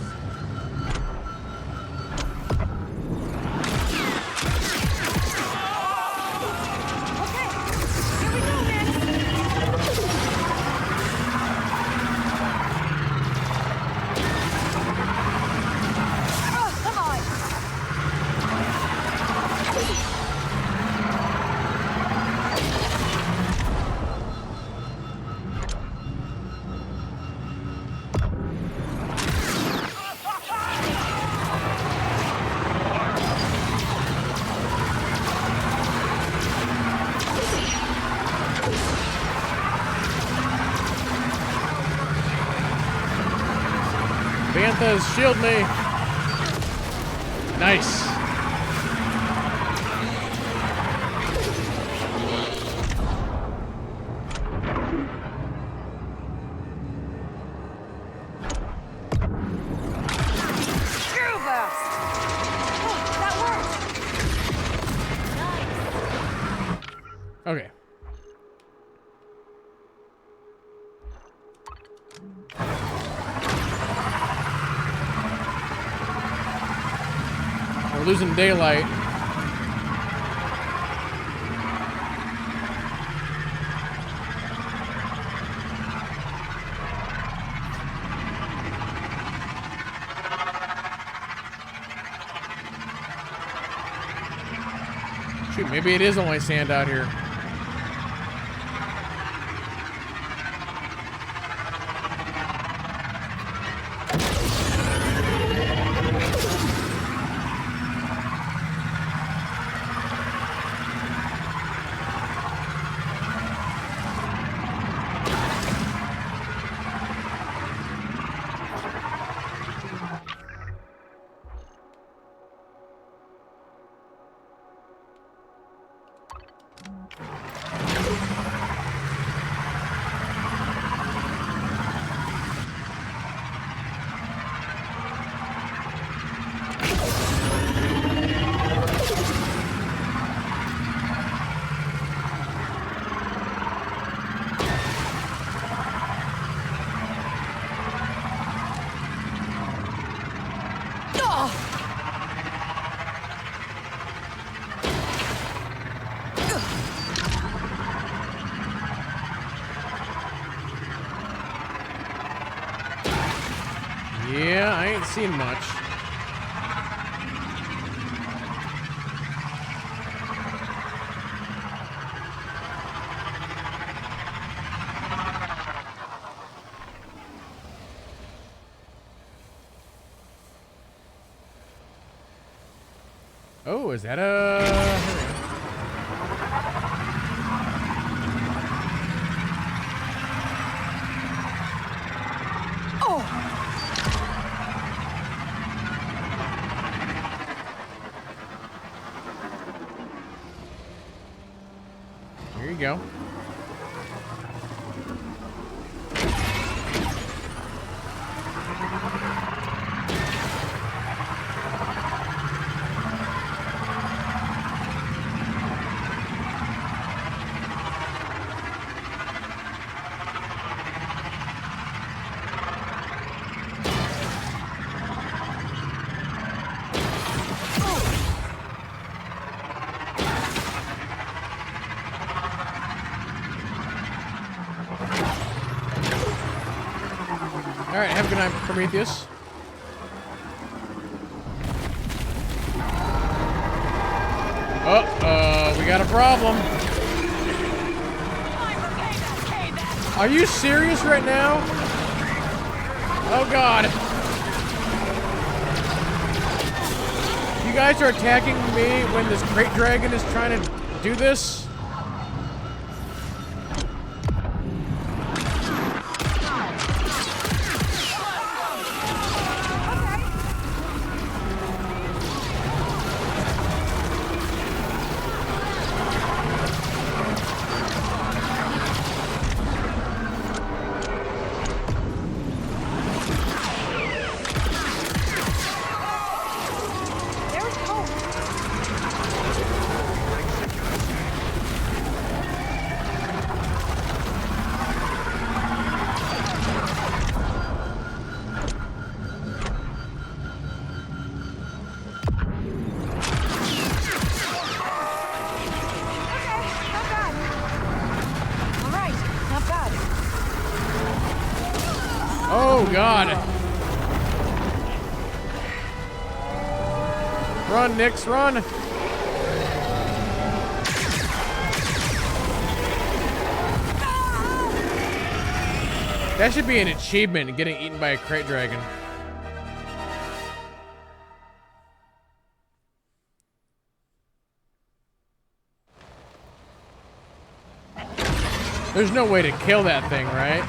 Banthas, shield me. Nice. Okay. We're losing daylight. Shoot, maybe it is only sand out here. Yeah, I ain't seen much. Oh, is that a... Here you go. All right, have a good night, Prometheus. Uh-oh, we got a problem. Are you serious right now? Oh, God. You guys are attacking me when this crate dragon is trying to do this? God. Run, Nix, run. That should be an achievement, getting eaten by a crate dragon. There's no way to kill that thing, right?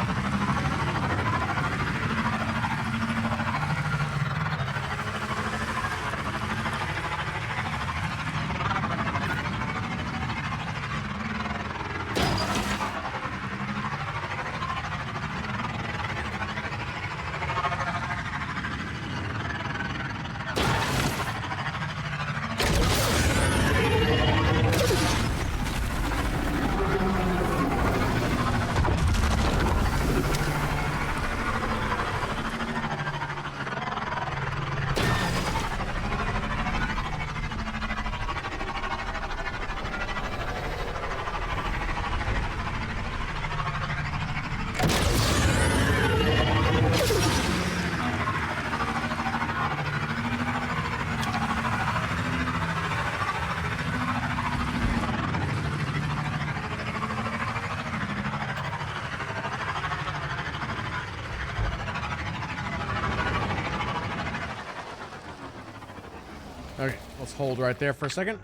Okay, let's hold right there for a second.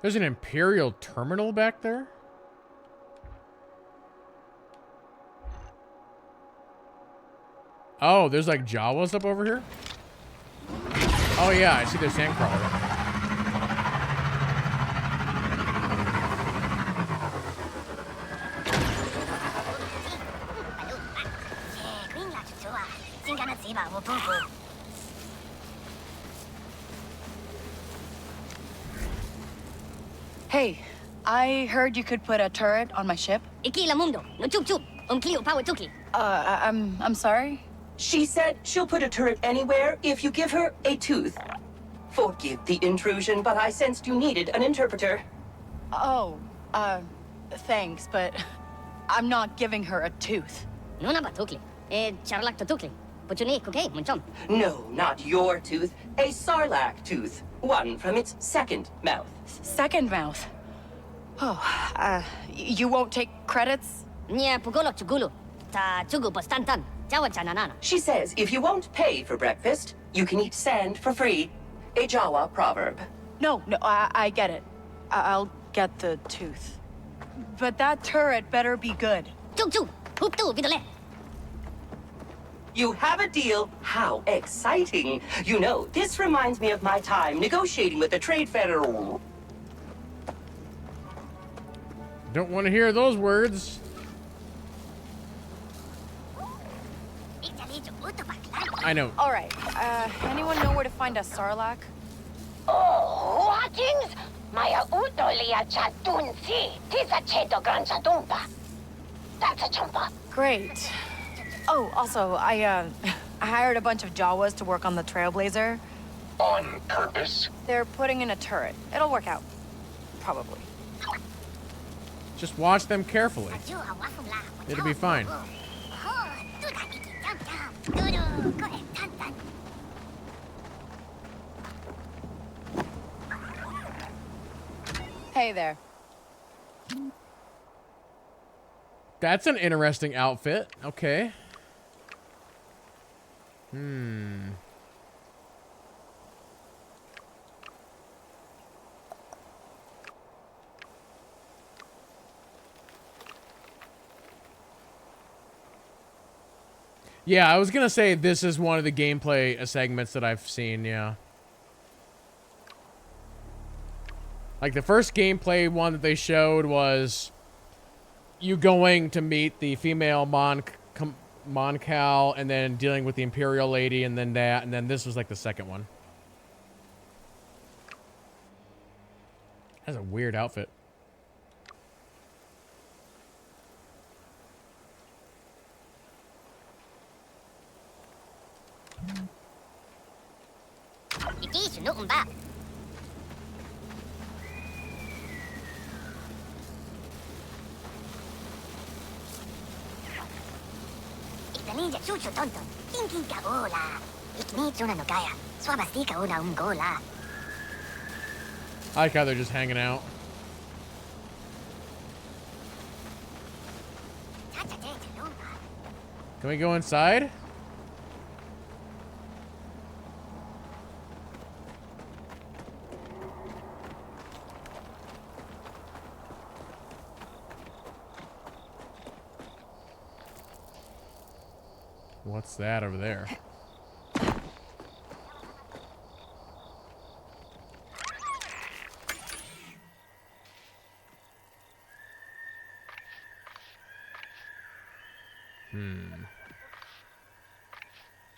There's an Imperial terminal back there? Oh, there's like Jawas up over here? Oh yeah, I see their sandcrawler. Hey, I heard you could put a turret on my ship. I'm sorry? She said she'll put a turret anywhere if you give her a tooth. Forgive the intrusion, but I sensed you needed an interpreter. Oh, thanks, but I'm not giving her a tooth. No, not your tooth. A sarlacc tooth. One from its second mouth. Second mouth? Oh, you won't take credits? She says if you won't pay for breakfast, you can eat sand for free. A Jawa proverb. No, I get it. I'll get the tooth. But that turret better be good. You have a deal? How exciting. You know, this reminds me of my time negotiating with the Trade Federal. Don't want to hear those words. I know. All right. Anyone know where to find a sarlacc? Oh, Watkins? Maya utolia chatunsi. Tisa cheto granchatumpa. That's a chumpa. Great. Oh, also, I hired a bunch of Jawas to work on the Trailblazer. On purpose? They're putting in a turret. It'll work out. Probably. Just watch them carefully. It'll be fine. Hey there. That's an interesting outfit. Okay. Yeah, I was gonna say this is one of the gameplay segments that I've seen, yeah. Like the first gameplay one that they showed was you going to meet the female Moncal and then dealing with the Imperial lady and then that, and then this was like the second one. That's a weird outfit. Chucho tonto. Thinking ka ola. Ikni no kaya. Swabastika una umgola. I like how they're just hanging out. Can we go inside? What's that over there?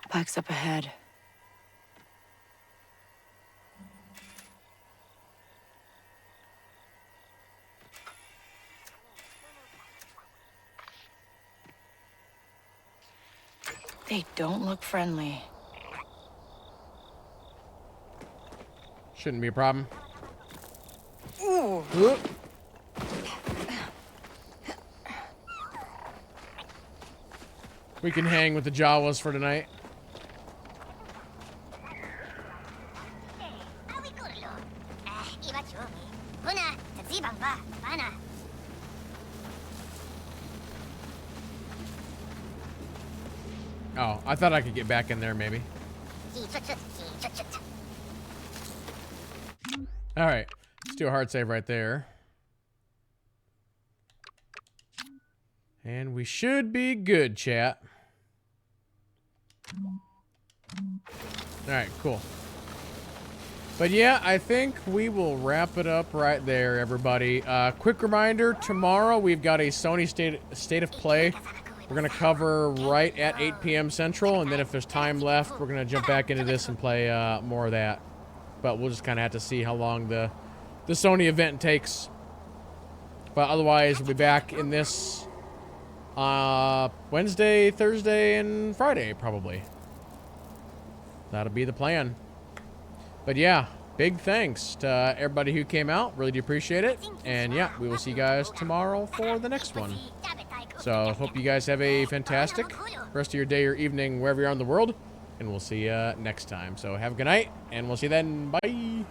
Pike's up ahead. They don't look friendly. Shouldn't be a problem. Ooh. Oop. We can hang with the Jawas for tonight. Oh, I thought I could get back in there, maybe. All right, let's do a hard save right there. And we should be good, chat. All right, cool. But yeah, I think we will wrap it up right there, everybody. Quick reminder, tomorrow we've got a Sony State of Play. We're going to cover right at 8 p.m. Central, and then if there's time left, we're going to jump back into this and play more of that. But we'll just kind of have to see how long the Sony event takes. But otherwise, we'll be back in this Wednesday, Thursday, and Friday, probably. That'll be the plan. But yeah, big thanks to everybody who came out. Really do appreciate it. And yeah, we will see you guys tomorrow for the next one. So hope you guys have a fantastic rest of your day or evening wherever you are in the world. And we'll see you next time. So have a good night, and we'll see you then. Bye.